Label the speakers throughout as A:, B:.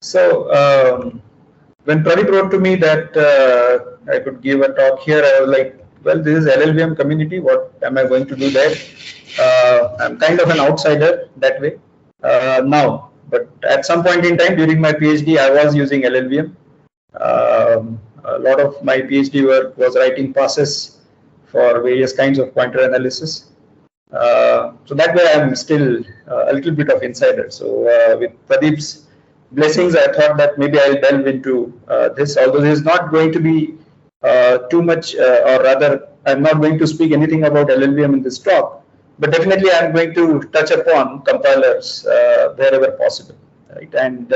A: So when Pradeep wrote to me that I could give a talk here, I was like, well, this is LLVM community. What am I going to do there? I'm kind of an outsider that way now. But at some point in time during my PhD, I was using LLVM. A lot of my PhD work was writing passes for various kinds of pointer analysis. So that way I'm still a little bit of insider. So with Pradeep's blessings, I thought that maybe I'll delve into this, although this is not going to be too much, or rather I'm not going to speak anything about LLVM in this talk, but definitely I'm going to touch upon compilers wherever possible, right? And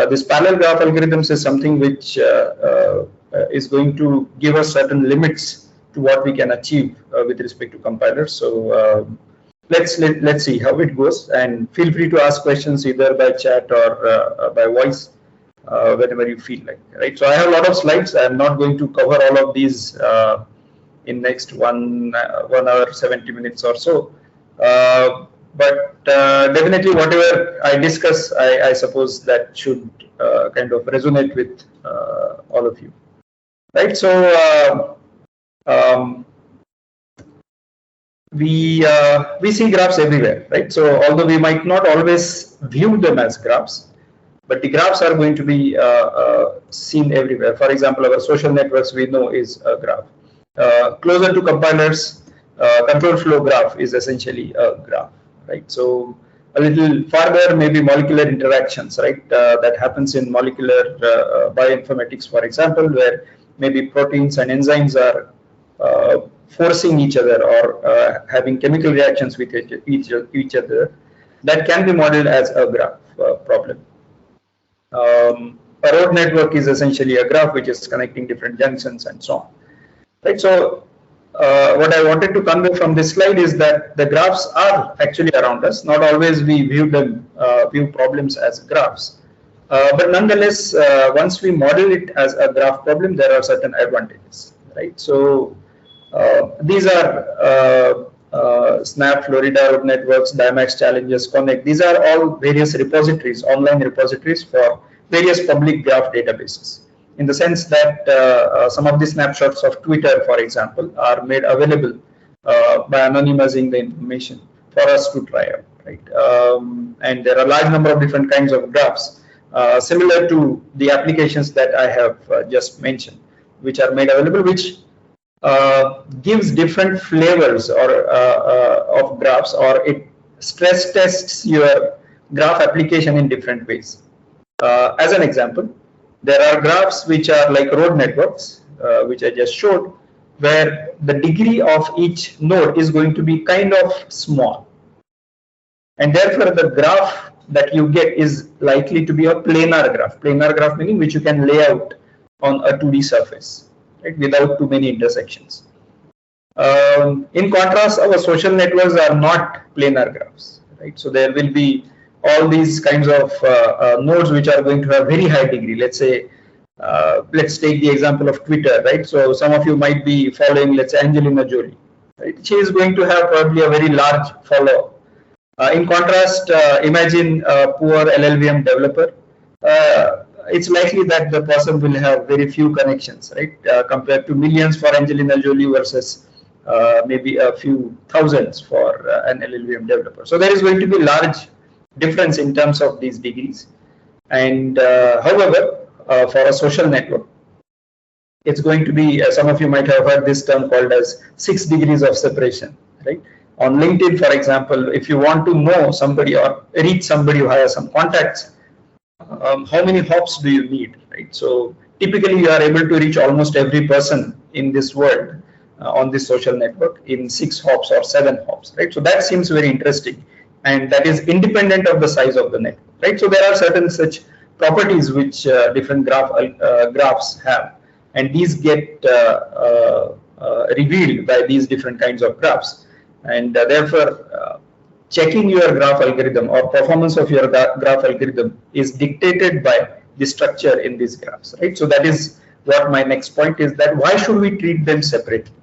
A: this parallel graph algorithms is something which is going to give us certain limits to what we can achieve with respect to compilers. So let's see how it goes, and feel free to ask questions either by chat or by voice whenever you feel like. Right. So I have a lot of slides. I'm not going to cover all of these in next 1 hour 70 minutes or so. But definitely whatever I discuss, I suppose that should kind of resonate with all of you, right? So we see graphs everywhere, right? So although we might not always view them as graphs, but the graphs are going to be seen everywhere. For example, our social networks we know is a graph. Closer to compilers, control flow graph is essentially a graph, right? So a little farther, maybe molecular interactions, right? That happens in molecular bioinformatics, for example, where maybe proteins and enzymes are forcing each other or having chemical reactions with each other. That can be modeled as a graph problem. A road network is essentially a graph which is connecting different junctions and so on. Right. So what I wanted to convey from this slide is that the graphs are actually around us. Not always we view them, view problems as graphs, but nonetheless, once we model it as a graph problem, there are certain advantages. Right. So these are Snap, Florida road networks, Dimax challenges, Connect. These are all various repositories, online repositories for various public graph databases. In the sense that some of the snapshots of Twitter, for example, are made available by anonymizing the information for us to try out, right? And there are a large number of different kinds of graphs, similar to the applications that I have just mentioned, which are made available, which gives different flavors or of graphs, or it stress tests your graph application in different ways. As an example, there are graphs which are like road networks, which I just showed, where the degree of each node is going to be kind of small, and therefore the graph that you get is likely to be a planar graph. Planar graph meaning which you can lay out on a 2D surface, right, without too many intersections. In contrast, our social networks are not planar graphs, right? So there will be all these kinds of nodes which are going to have very high degree. Let's say, let's take the example of Twitter, right? So some of you might be following, let's say, Angelina Jolie, right? She is going to have probably a very large follower. In contrast, imagine a poor LLVM developer. It's likely that the person will have very few connections, right? Compared to millions for Angelina Jolie versus maybe a few thousands for an LLVM developer. So there is going to be large difference in terms of these degrees. And however, for a social network, it's going to be, some of you might have heard this term called as 6 degrees of separation, right? On LinkedIn, for example, if you want to know somebody or reach somebody who has some contacts, how many hops do you need, right? So typically you are able to reach almost every person in this world on this social network in 6 hops or 7 hops, right? So that seems very interesting, and that is independent of the size of the network, right? So there are certain such properties which different graphs have, and these get revealed by these different kinds of graphs, and therefore checking your graph algorithm or performance of your graph algorithm is dictated by the structure in these graphs, right? So that is what my next point is, that why should we treat them separately,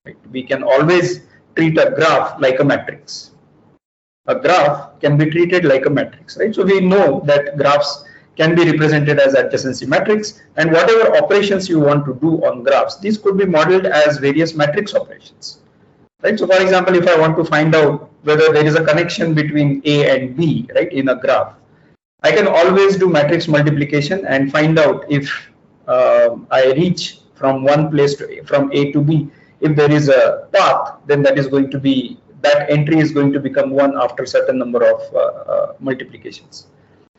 A: right? We can always treat a graph like a matrix. a graph can be treated like a matrix, right? So we know that graphs can be represented as adjacency matrix, and whatever operations you want to do on graphs, these could be modeled as various matrix operations, right? So for example, if I want to find out whether there is a connection between A and B, right, in a graph, I can always do matrix multiplication and find out if I reach from one place to from A to B, if there is a path, then that is going to be, that entry is going to become 1 after certain number of multiplications.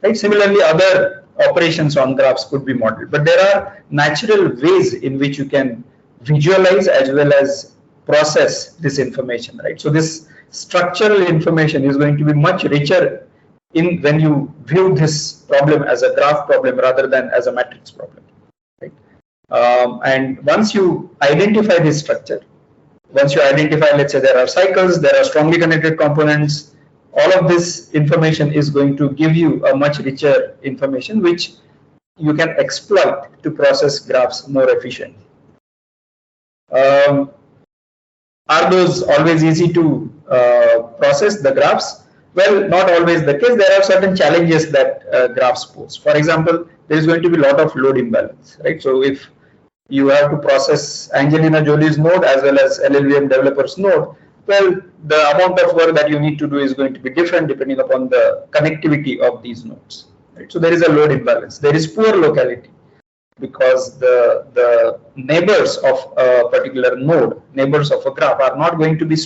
A: Right? Similarly, other operations on graphs could be modeled, but there are natural ways in which you can visualize as well as process this information, right? So this structural information is going to be much richer in when you view this problem as a graph problem rather than as a matrix problem, right? And once you identify this structure, once you identify, let's say there are cycles, there are strongly connected components, all of this information is going to give you a much richer information which you can exploit to process graphs more efficiently. Are those always easy to process, the graphs? Well, not always the case. There are certain challenges that graphs pose. For example, there is going to be a lot of load imbalance, right? So if you have to process Angelina Jolie's node as well as LLVM developer's node, well, the amount of work that you need to do is going to be different depending upon the connectivity of these nodes, right? So there is a load imbalance. There is poor locality because the neighbors of a particular node, neighbors of a graph, are not going to be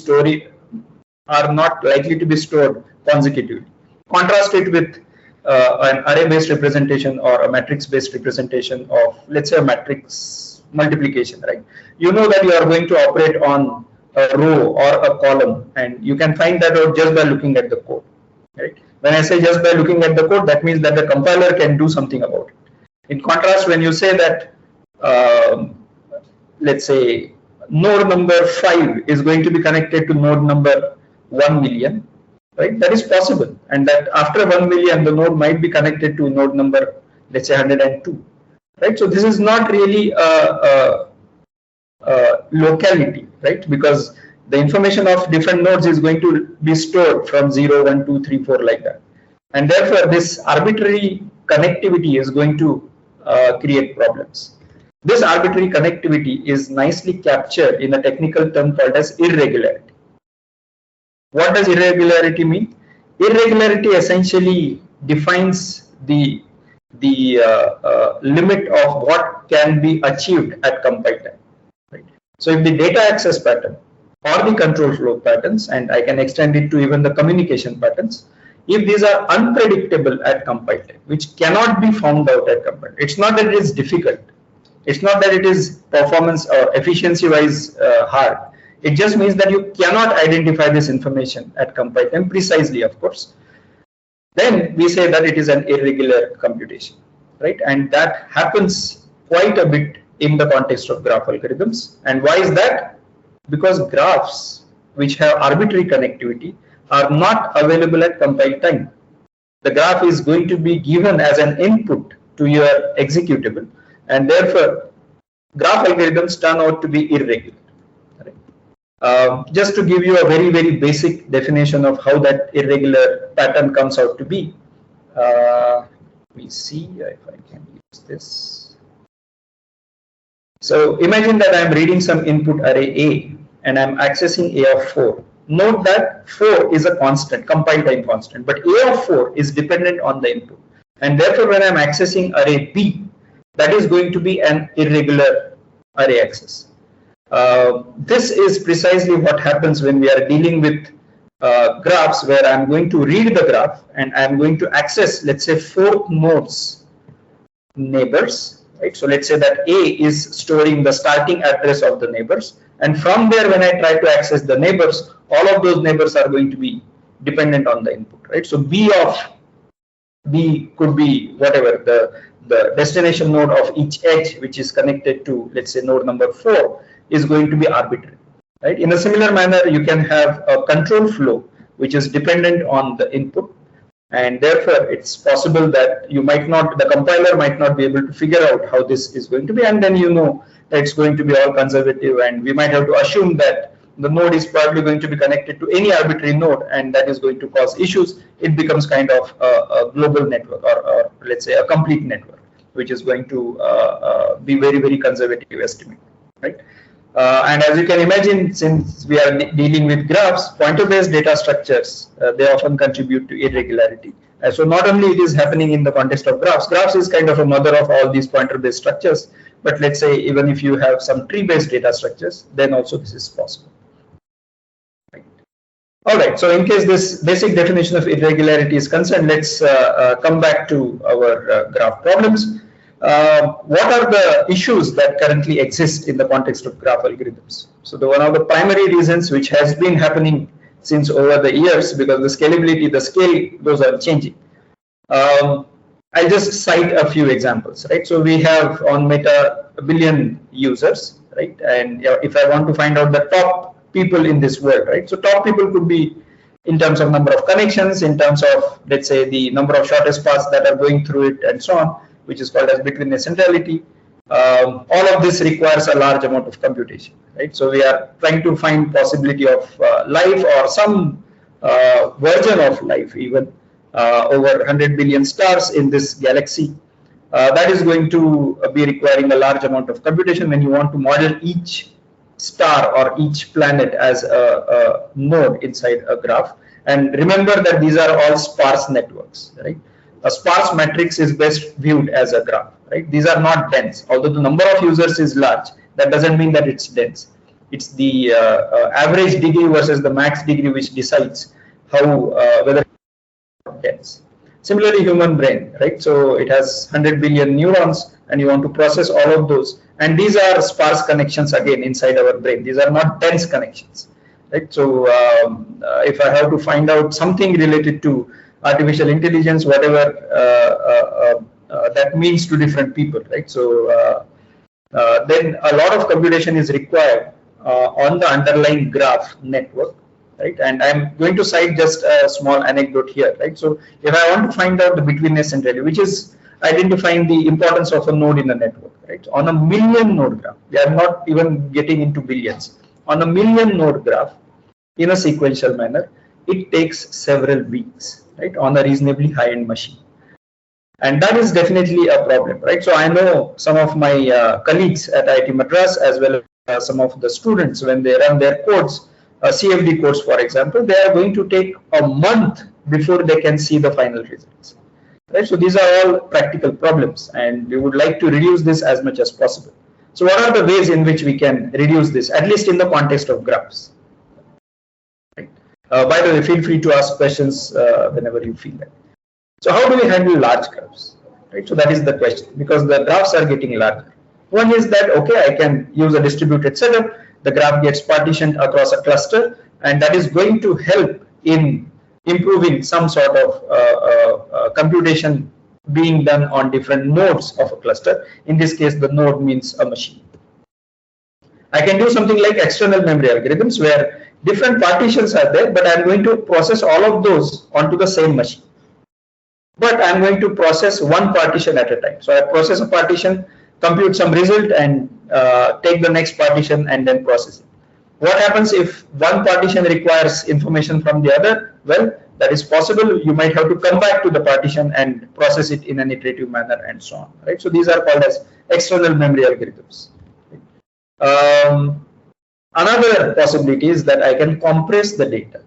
A: are not likely to be stored consecutively. Contrast it with an array-based representation or a matrix-based representation of, let's say, a matrix multiplication, right? You know that you are going to operate on a row or a column, and you can find that out just by looking at the code, right? When I say just by looking at the code, that means that the compiler can do something about it. In contrast, when you say that, let's say, node number 5 is going to be connected to node number 1 million, right? That is possible, and that after 1 million, the node might be connected to node number, let's say, 102, right? So this is not really a locality, right? Because the information of different nodes is going to be stored from 0, 1, 2, 3, 4 like that, and therefore this arbitrary connectivity is going to create problems. This arbitrary connectivity is nicely captured in a technical term called as irregularity. What does irregularity mean? Irregularity essentially defines the limit of what can be achieved at compile time. Right? So if the data access pattern or the control flow patterns, and I can extend it to even the communication patterns, if these are unpredictable at compile time, which cannot be found out at compile, it's not that it is difficult, it's not that it is performance or efficiency wise hard. It just means that you cannot identify this information at compile time precisely, of course. Then we say that it is an irregular computation, right? And that happens quite a bit in the context of graph algorithms. And why is that? Because graphs which have arbitrary connectivity are not available at compile time. The graph is going to be given as an input to your executable, and therefore graph algorithms turn out to be irregular. Just to give you a very, very basic definition of how that irregular pattern comes out to be, we see if I can use this. So imagine that I'm reading some input array A and I'm accessing A of 4. Note that 4 is a constant, compile time constant, but A of 4 is dependent on the input. And therefore, when I'm accessing array B, that is going to be an irregular array access. This is precisely what happens when we are dealing with graphs where I'm going to read the graph and I'm going to access, let's say, 4 nodes neighbors, right? So let's say that A is storing the starting address of the neighbors, and from there when I try to access the neighbors, all of those neighbors are going to be dependent on the input, right? So B of B could be whatever the destination node of each edge which is connected to, let's say, node number 4 is going to be arbitrary, right? In a similar manner, you can have a control flow which is dependent on the input, and therefore it's possible that you might not, the compiler might not be able to figure out how this is going to be, and then you know that it's going to be all conservative, and we might have to assume that the node is probably going to be connected to any arbitrary node, and that is going to cause issues. It becomes kind of a global network, or let's say a complete network, which is going to be very, very conservative estimate, right? And as you can imagine, since we are dealing with graphs, pointer-based data structures, they often contribute to irregularity. So not only it is happening in the context of graphs, graphs is kind of a mother of all these pointer-based structures, but let's say even if you have some tree-based data structures, then also this is possible. Right. All right, so in case this basic definition of irregularity is concerned, let's come back to our graph problems. What are the issues that currently exist in the context of graph algorithms? So one of the primary reasons, which has been happening since over the years, because the scalability, the scale, those are changing. I'll just cite a few examples, right? So we have on Meta 1 billion users, right? And if I want to find out the top people in this world, right? So top people could be in terms of number of connections, in terms of, let's say, the number of shortest paths that are going through it, and so on, which is called as betweenness centrality. All of this requires a large amount of computation, right? So we are trying to find possibility of life, or some version of life, even over 100 billion stars in this galaxy. That is going to be requiring a large amount of computation when you want to model each star or each planet as a node inside a graph. And remember that these are all sparse networks, right? A sparse matrix is best viewed as a graph, right? These are not dense. Although the number of users is large, that doesn't mean that it's dense. It's the average degree versus the max degree which decides how whether it's dense. Similarly, human brain, right? So it has 100 billion neurons, and you want to process all of those. And these are sparse connections again inside our brain. These are not dense connections, right? So if I have to find out something related to artificial intelligence, whatever that means to different people, right? So then a lot of computation is required on the underlying graph network, right? And I'm going to cite just a small anecdote here, right? So if I want to find out the betweenness centrality, which is identifying the importance of a node in a network, right? On a million node graph, we are not even getting into billions. On a million node graph, in a sequential manner, it takes several weeks, right, on a reasonably high-end machine. And that is definitely a problem, right? So I know some of my colleagues at IIT Madras, as well as some of the students, when they run their codes, CFD codes, for example, they are going to take a month before they can see the final results, right? So these are all practical problems, and we would like to reduce this as much as possible. So what are the ways in which we can reduce this, at least in the context of graphs? By the way, feel free to ask questions whenever you feel like. So how do we handle large graphs? Right? So that is the question, because the graphs are getting larger. One is that, okay, I can use a distributed setup. The graph gets partitioned across a cluster, and that is going to help in improving some sort of computation being done on different nodes of a cluster. In this case, the node means a machine. I can do something like external memory algorithms, where different partitions are there, but I'm going to process all of those onto the same machine. But I'm going to process one partition at a time. So I process a partition, compute some result, and take the next partition and then process it. What happens if one partition requires information from the other? Well, that is possible. You might have to come back to the partition and process it in an iterative manner, and so on. Right? So these are called as external memory algorithms. Another possibility is that I can compress the data,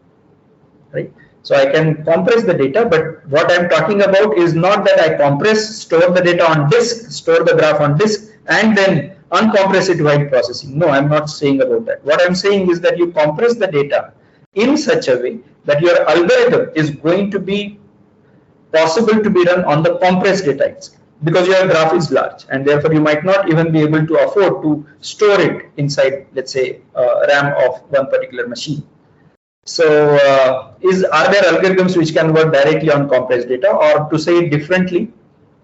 A: right? So I can compress the data, but what I'm talking about is not that I compress, store the data on disk, store the graph on disk, and then uncompress it while processing. No, I'm not saying about that. What I'm saying is that you compress the data in such a way that your algorithm is going to be possible to be run on the compressed data itself, because your graph is large, and therefore you might not even be able to afford to store it inside, let's say, RAM of one particular machine. So are there algorithms which can work directly on compressed data? Or to say it differently,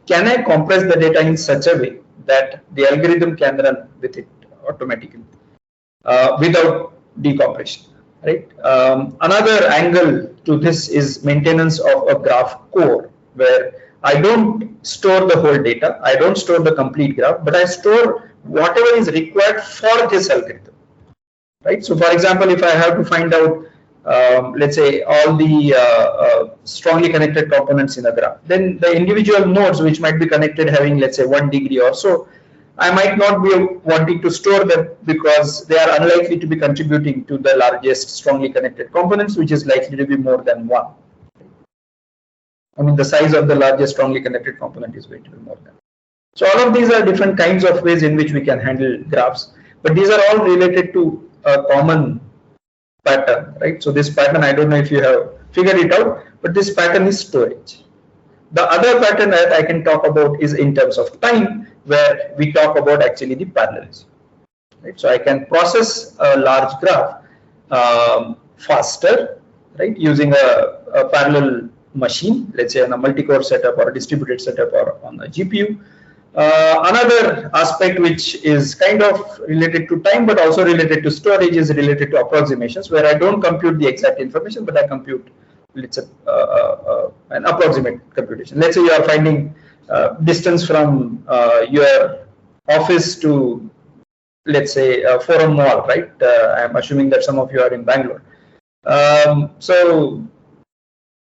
A: can I compress the data in such a way that the algorithm can run with it automatically without decompression, right? Another angle to this is maintenance of a graph core, where I don't store the whole data, I don't store the complete graph, but I store whatever is required for this algorithm. right? So for example, if I have to find out, let's say, all the strongly connected components in a graph, then the individual nodes which might be connected having, let's say, 1 degree or so, I might not be wanting to store them because they are unlikely to be contributing to the largest strongly connected components, which is likely to be more than 1. I mean, the size of the largest strongly connected component is going to be more than. So all of these are different kinds of ways in which we can handle graphs, but these are all related to a common pattern, right? So this pattern, I don't know if you have figured it out, but this pattern is storage. The other pattern that I can talk about is in terms of time, where we talk about actually the parallelism, right? So I can process a large graph faster, right, using a parallel machine, let's say on a multi-core setup or a distributed setup or on a GPU. Another aspect which is kind of related to time but also related to storage is related to approximations, where I don't compute the exact information, but I compute, let's say, an approximate computation. Let's say you are finding distance from your office to, let's say, Forum Mall, right? I'm assuming that some of you are in Bangalore. So,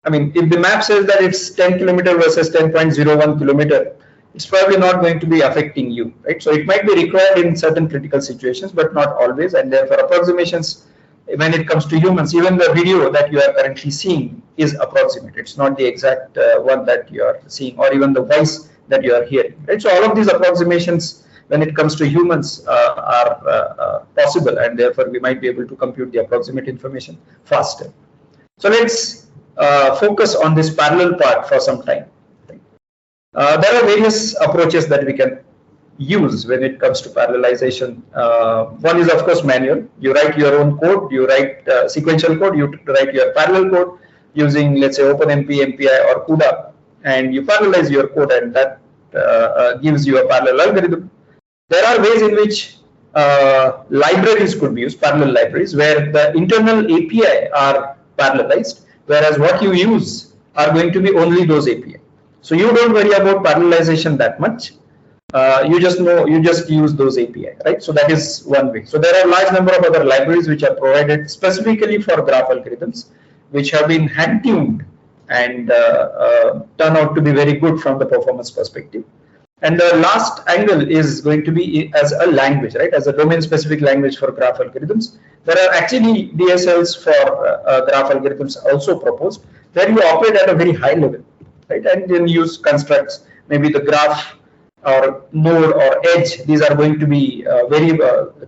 A: I mean, if the map says that it's 10 kilometer versus 10.01 kilometer, it's probably not going to be affecting you, right? So it might be required in certain critical situations, but not always. And therefore, approximations, when it comes to humans, even the video that you are currently seeing is approximate. It's not the exact one that you are seeing, or even the voice that you are hearing, right? So all of these approximations, when it comes to humans, are possible, and therefore we might be able to compute the approximate information faster. So let's focus on this parallel part for some time. There are various approaches that we can use when it comes to parallelization. One is, of course, manual. You write your own code, you write sequential code, you write your parallel code using, let's say, OpenMP, MPI, or CUDA, and you parallelize your code, and that gives you a parallel algorithm. There are ways in which libraries could be used, parallel libraries, where the internal API are parallelized, whereas what you use are going to be only those API. So you don't worry about parallelization that much. You just use those API, right? So that is one way. So there are a large number of other libraries which are provided specifically for graph algorithms, which have been hand-tuned and turn out to be very good from the performance perspective. And the last angle is going to be as a language, right? As a domain-specific language for graph algorithms. There are actually DSLs for graph algorithms also proposed, where you operate at a very high level, right? And then use constructs, maybe the graph or node or edge. These are going to be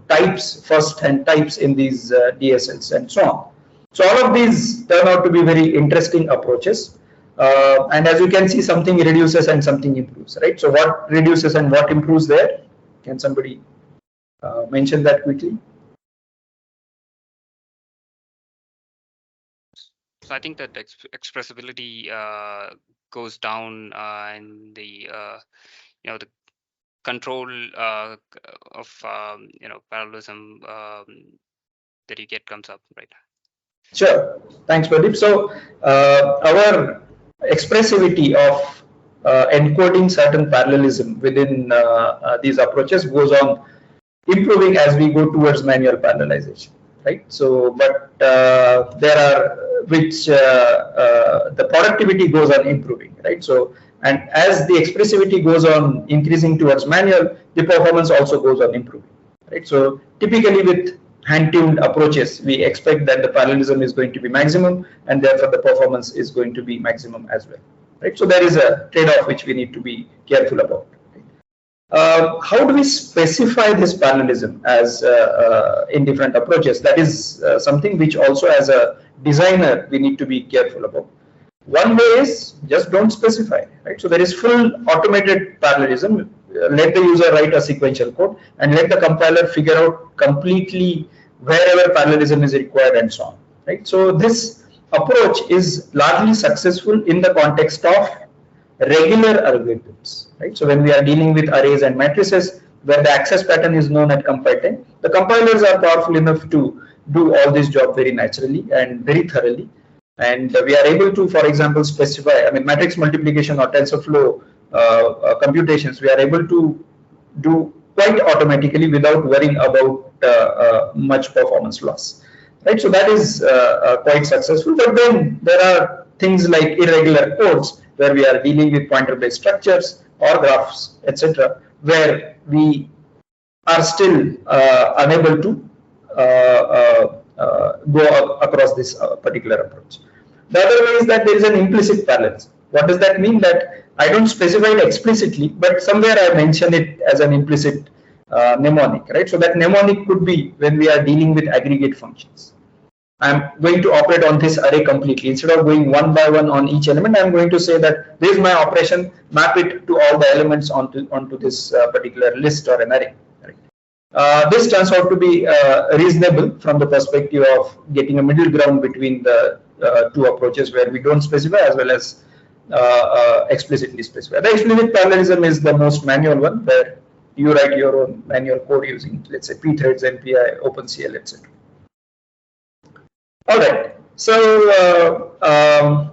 A: types, first-hand types in these DSLs and so on. So all of these turn out to be very interesting approaches. And as you can see, something reduces and something improves, right? So what reduces and what improves there? Can somebody mention that quickly?
B: So I think that expressibility goes down, and the the control of parallelism that you get comes up, right?
A: Sure. Thanks, Pradeep. So our expressivity of encoding certain parallelism within these approaches goes on improving as we go towards manual parallelization, right? So, but there are which the productivity goes on improving, right? So, and as the expressivity goes on increasing towards manual, the performance also goes on improving, right? So, typically with hand-tuned approaches, we expect that the parallelism is going to be maximum, and therefore the performance is going to be maximum as well, right? So there is a trade-off which we need to be careful about. How do we specify this parallelism as in different approaches? That is something which also, as a designer, we need to be careful about. One way is just don't specify, right? So there is full automated parallelism. Let the user write a sequential code and let the compiler figure out completely wherever parallelism is required and so on, right? So this approach is largely successful in the context of regular algorithms, right? So when we are dealing with arrays and matrices where the access pattern is known at compile time, the compilers are powerful enough to do all this job very naturally and very thoroughly. And we are able to, for example, specify, I mean, matrix multiplication or TensorFlow computations, we are able to do quite automatically without worrying about much performance loss, right? So that is quite successful. But then there are things like irregular codes where we are dealing with pointer-based structures or graphs, etc., where we are still unable to go across this particular approach. The other way is that there is an implicit parallelism. What does that mean? That I don't specify it explicitly, but somewhere I mention it as an implicit mnemonic, right? So that mnemonic could be when we are dealing with aggregate functions. I'm going to operate on this array completely. Instead of going one by one on each element, I'm going to say that this is my operation, map it to all the elements onto this particular list or an array. This turns out to be reasonable from the perspective of getting a middle ground between the two approaches where we don't specify as well as explicitly specify. The explicit parallelism is the most manual one, where you write your own manual code using, let's say, pthreads, npi, OpenCL, etc. All right. So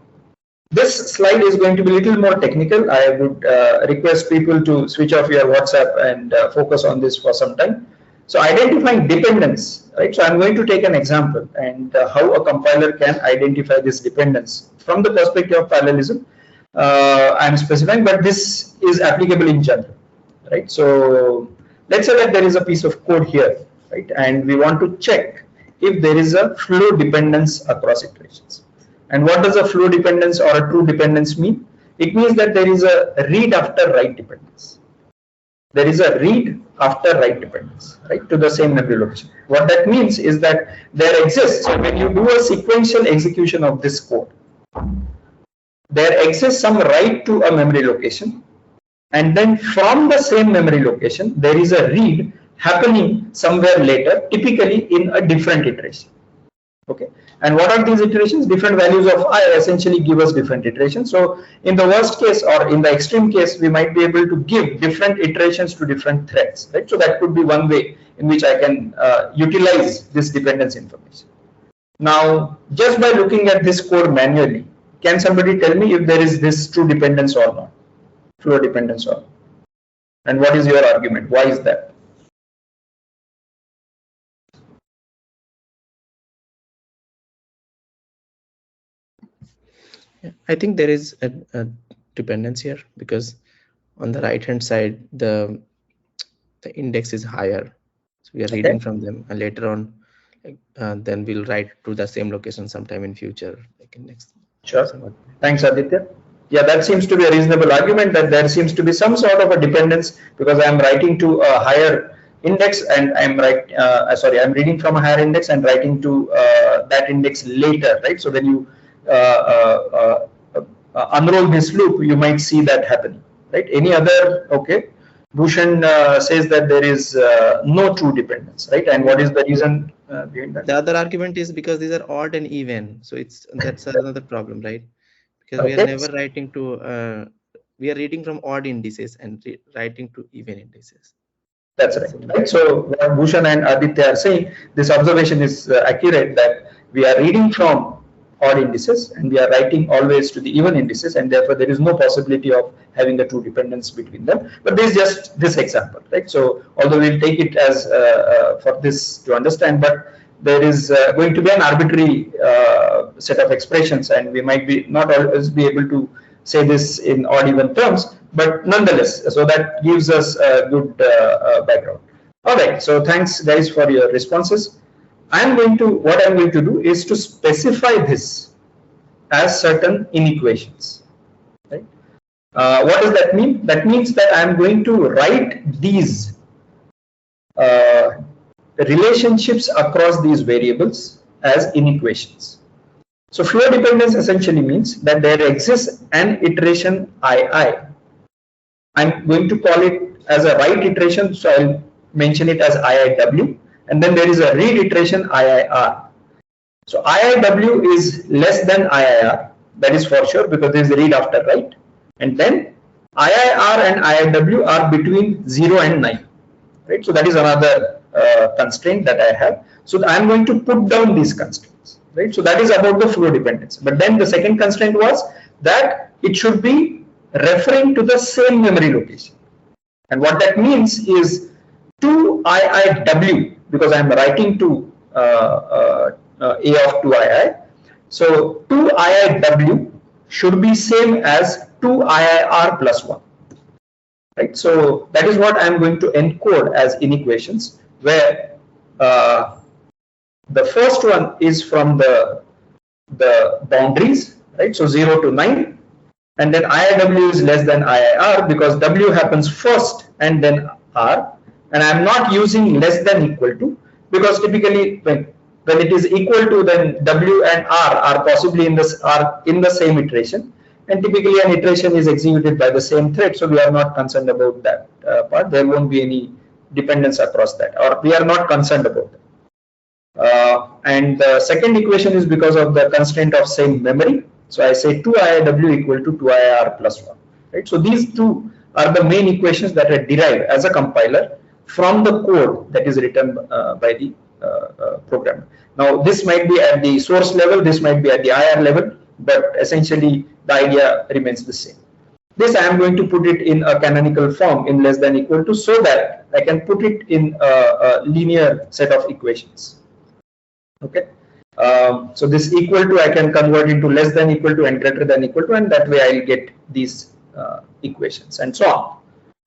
A: this slide is going to be a little more technical. I would request people to switch off your WhatsApp and focus on this for some time. So identifying dependence, right? So I'm going to take an example and how a compiler can identify this dependence from the perspective of parallelism. I'm specifying, but this is applicable in general, right? So let's say that there is a piece of code here, right? And we want to check if there is a flow dependence across iterations. And what does a flow dependence or a true dependence mean? It means that there is a read after write dependence. There is a read after write dependence, right, to the same memory location. What that means is that there exists, when you do a sequential execution of this code, there exists some write to a memory location, and then from the same memory location, there is a read happening somewhere later, typically in a different iteration. Okay, and what are these iterations? Different values of I essentially give us different iterations. So in the worst case or in the extreme case, we might be able to give different iterations to different threads, right? So that could be one way in which I can utilize this dependence information. Now, just by looking at this code manually, can somebody tell me if there is this true dependence or not, flow dependence or not? And what is your argument? Why is that?
C: I think there is a dependence here because on the right hand side the index is higher, so we are reading from them, and later on then we'll write to the same location sometime in future, like in next.
A: Sure. Thanks, Aditya. Yeah, that seems to be a reasonable argument, that there seems to be some sort of a dependence because I am writing to a higher index and I'm reading from a higher index and writing to that index later, right? So when you unroll this loop, you might see that happening, right? Any other? Okay, Bhushan says that there is no true dependence, right? And what is the reason behind that?
C: The other argument is because these are odd and even, so that's another problem, right? Because we are never writing to we are reading from odd indices and writing to even indices.
A: That's right. So what Bhushan and Aditya are saying, this observation is accurate, that we are reading from odd indices and we are writing always to the even indices, and therefore there is no possibility of having a true dependence between them. But this is just this example, right? So although we'll take it as for this to understand, but there is going to be an arbitrary set of expressions, and we might be not always be able to say this in odd even terms, but nonetheless, so that gives us a good background. All right, so thanks guys for your responses. What I'm going to do is to specify this as certain inequations, right? What does that mean? That means that I'm going to write these relationships across these variables as inequations. So flow dependence essentially means that there exists an iteration II. I'm going to call it as a write iteration, so I'll mention it as IIW, and then there is a read iteration IIR. So IIW is less than IIR, that is for sure, because there is a read after write, and then IIR and IIW are between 0 and 9, right? So that is another constraint that I have. So I'm going to put down these constraints, right? So that is about the flow dependence. But then the second constraint was that it should be referring to the same memory location. And what that means is to IIW, because I'm writing to A of 2ii. So 2iiw should be same as 2iir plus 1. Right? So that is what I'm going to encode as inequations, where the first one is from the boundaries, right? So 0 to 9, and then IIW is less than IIR because W happens first and then R, and I'm not using less than equal to, because typically when it is equal to, then W and R are possibly in the same iteration, and typically an iteration is executed by the same thread, so we are not concerned about that part. There won't be any dependence across that, or we are not concerned about that. And the second equation is because of the constraint of same memory. So I say 2iiw equal to 2iir plus 1. Right? So these two are the main equations that are derived as a compiler from the code that is written by the programmer. Now this might be at the source level, this might be at the IR level, but essentially the idea remains the same. This I am going to put it in a canonical form in less than equal to, so that I can put it in a linear set of equations. Okay, so this equal to I can convert into less than equal to and greater than equal to, and that way I'll get these equations and so on.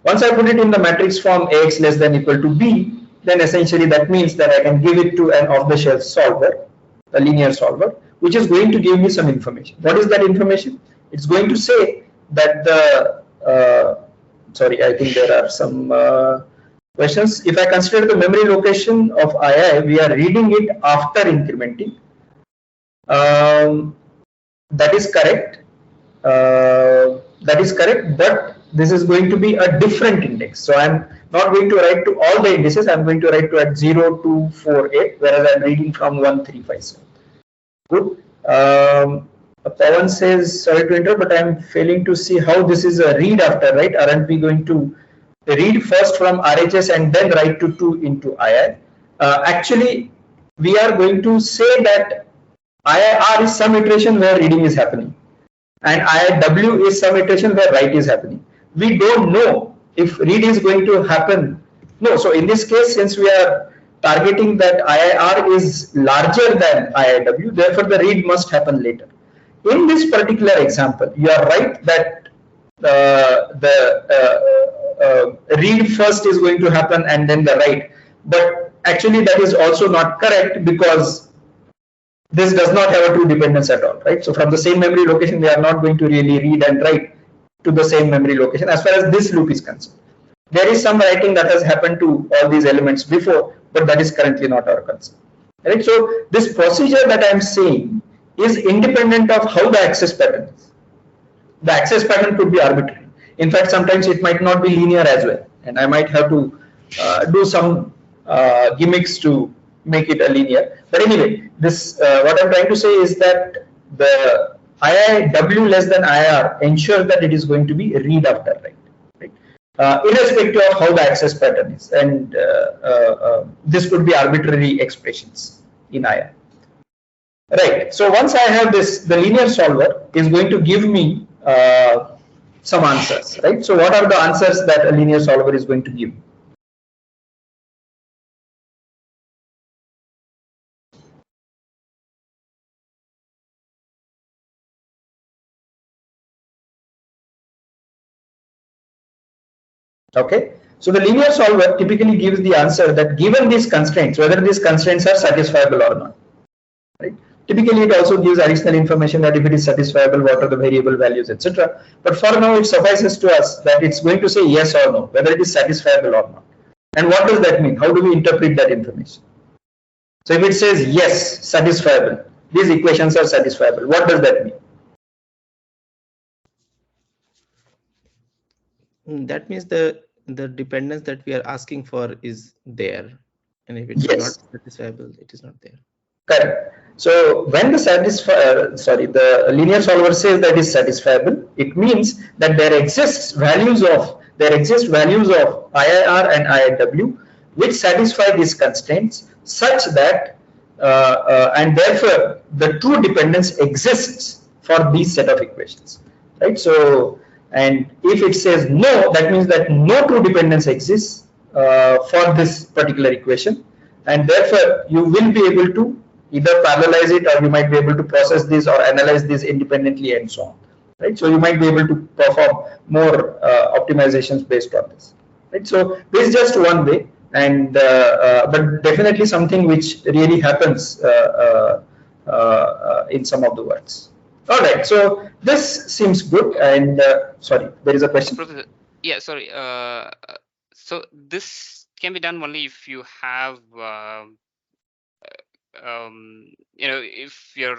A: Once I put it in the matrix form Ax less than equal to B, then essentially that means that I can give it to an off-the-shelf solver, a linear solver, which is going to give me some information. What is that information? It's going to say that the sorry, I think there are some questions. If I consider the memory location of II, we are reading it after incrementing. That is correct. That is correct, but this is going to be a different index. So I'm not going to write to all the indices. I'm going to write to at 0, 2, 4, 8, whereas I'm reading from 1, 3, 5, 7. Good. Pawan says, sorry to interrupt, but I'm failing to see how this is a read after, right? Aren't we going to read first from RHS and then write to 2 into II? Actually, we are going to say that IIR is some iteration where reading is happening, and IIW is some iteration where write is happening. We don't know if read is going to happen. No, so in this case, since we are targeting that IIR is larger than IIW, therefore the read must happen later. In this particular example, you are right that read first is going to happen and then the write, but actually that is also not correct, because this does not have a true dependence at all, right? So from the same memory location, we are not going to really read and write to the same memory location as far as this loop is concerned. There is some writing that has happened to all these elements before, but that is currently not our concern, right? So this procedure that I am saying is independent of how the access pattern is. The access pattern could be arbitrary. In fact, sometimes it might not be linear as well, and I might have to do some gimmicks to make it a linear. But anyway, this what I'm trying to say is that the IIW less than IR ensures that it is going to be read after write, right? Irrespective of how the access pattern is, and this could be arbitrary expressions in IR. Right. So once I have this, the linear solver is going to give me some answers, right? So what are the answers that a linear solver is going to give? Okay, so the linear solver typically gives the answer that given these constraints, whether these constraints are satisfiable or not, right? Typically, it also gives additional information that if it is satisfiable, what are the variable values, etc. But for now, it suffices to us that it's going to say yes or no, whether it is satisfiable or not. And what does that mean? How do we interpret that information? So if it says yes, satisfiable, these equations are satisfiable, what does that mean?
C: That means the dependence that we are asking for is there, and if it's
A: Yes.
C: not satisfiable, it is not there.
A: Correct. So when the linear solver says that is satisfiable, it means that there exist values of IIR and IIW which satisfy these constraints such that and therefore the true dependence exists for these set of equations, right? So, and if it says no, that means that no true dependence exists for this particular equation, and therefore you will be able to either parallelize it, or you might be able to process this or analyze this independently and so on, right? So you might be able to perform more optimizations based on this, right? So this is just one way, and but definitely something which really happens in some of the works. All right, so this seems good, and sorry, there is a question.
B: Professor, yeah, sorry. So this can be done only if you have, if your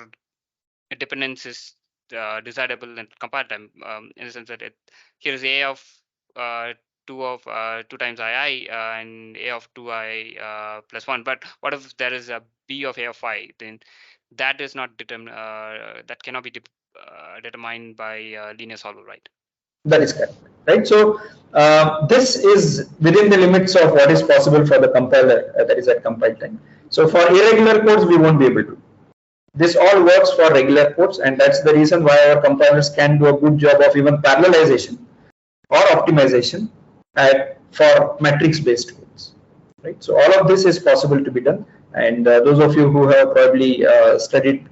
B: dependence is decidable and compile time, in the sense that here is a of 2 times ii and a of 2i plus 1. But what if there is a b of a of I? Then that is not determined. That cannot be determined by linear solver, right?
A: That is correct, right? So this is within the limits of what is possible for the compiler, that is at compile time. So for irregular codes, we won't be able to. This all works for regular codes, and that's the reason why our compilers can do a good job of even parallelization or optimization for matrix-based codes, right? So all of this is possible to be done, and those of you who have probably studied,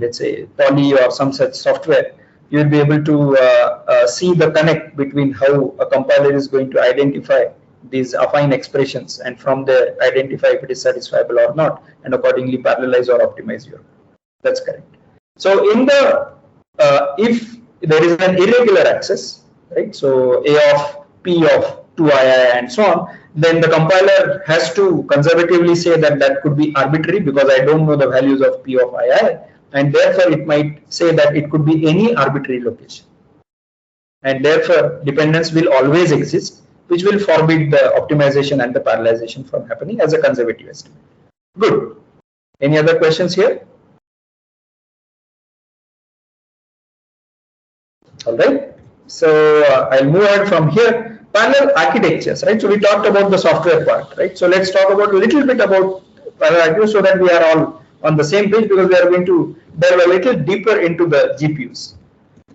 A: let's say poly or some such software, you will be able to see the connect between how a compiler is going to identify these affine expressions, and from there identify if it is satisfiable or not, and accordingly parallelize or optimize your code. That's correct. So in the if there is an irregular access, right? So a of p of 2ii and so on, then the compiler has to conservatively say that that could be arbitrary, because I don't know the values of p of ii, and therefore it might say that it could be any arbitrary location, and therefore dependence will always exist, which will forbid the optimization and the parallelization from happening as a conservative estimate. Good. Any other questions here? All right. So I'll move ahead from here. Parallel architectures, right? So we talked about the software part, right? So let's talk about a little bit about parallel architecture, so that we are all on the same page, because we are going to delve a little deeper into the GPUs.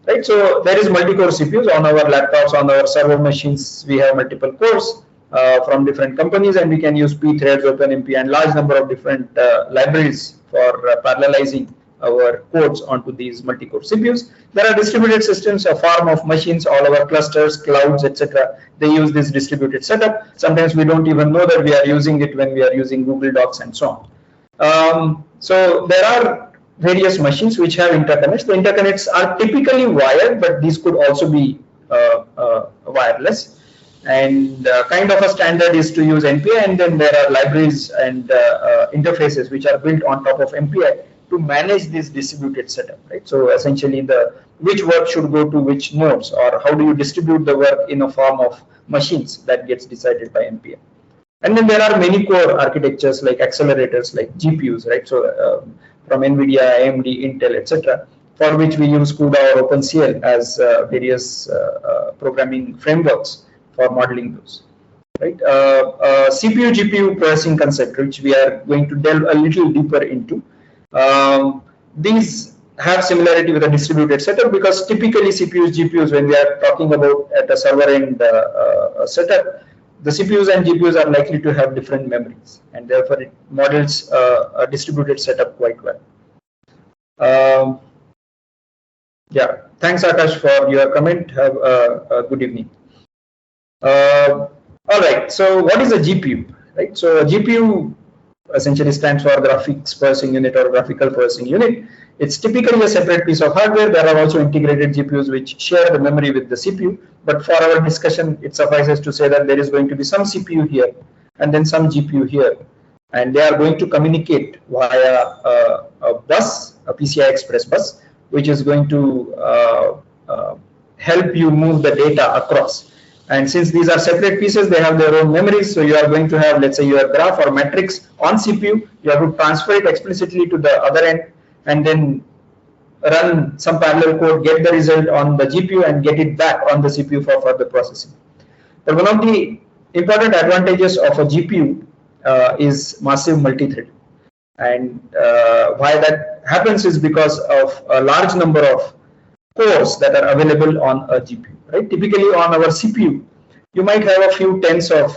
A: Right, so there is multi-core CPUs on our laptops, on our server machines. We have multiple cores from different companies, and we can use pthreads, OpenMP, and large number of different libraries for parallelizing our codes onto these multi-core CPUs. There are distributed systems, a farm of machines, all our clusters, clouds, etc. They use this distributed setup. Sometimes we don't even know that we are using it when we are using Google Docs and so on. So there are various machines which have interconnects. The interconnects are typically wired, but these could also be wireless. And kind of a standard is to use NPI, and then there are libraries and interfaces which are built on top of MPI to manage this distributed setup, right? So essentially, which work should go to which nodes, or how do you distribute the work in a form of machines, that gets decided by MPI. And then there are many core architectures like accelerators, like GPUs, right? So from NVIDIA, AMD, Intel, etc., for which we use CUDA or OpenCL as various programming frameworks for modeling those, right? CPU GPU processing concept, which we are going to delve a little deeper into. These have similarity with a distributed setup, because typically CPUs, GPUs, when we are talking about at a server end setup, the CPUs and GPUs are likely to have different memories, and therefore it models a distributed setup quite well. Yeah, thanks Akash for your comment. Have a good evening. All right, so what is a GPU, right? So a GPU essentially stands for graphics processing unit or graphical processing unit. It's typically a separate piece of hardware. There are also integrated GPUs which share the memory with the CPU. But for our discussion, it suffices to say that there is going to be some CPU here and then some GPU here. And they are going to communicate via a bus, a PCI Express bus, which is going to help you move the data across. And since these are separate pieces, they have their own memories. So you are going to have, let's say, your graph or matrix on CPU. You have to transfer it explicitly to the other end, and then run some parallel code, get the result on the GPU, and get it back on the CPU for further processing. But one of the important advantages of a GPU is massive multi-threading. And why that happens is because of a large number of cores that are available on a GPU. Right? Typically on our CPU, you might have a few tens of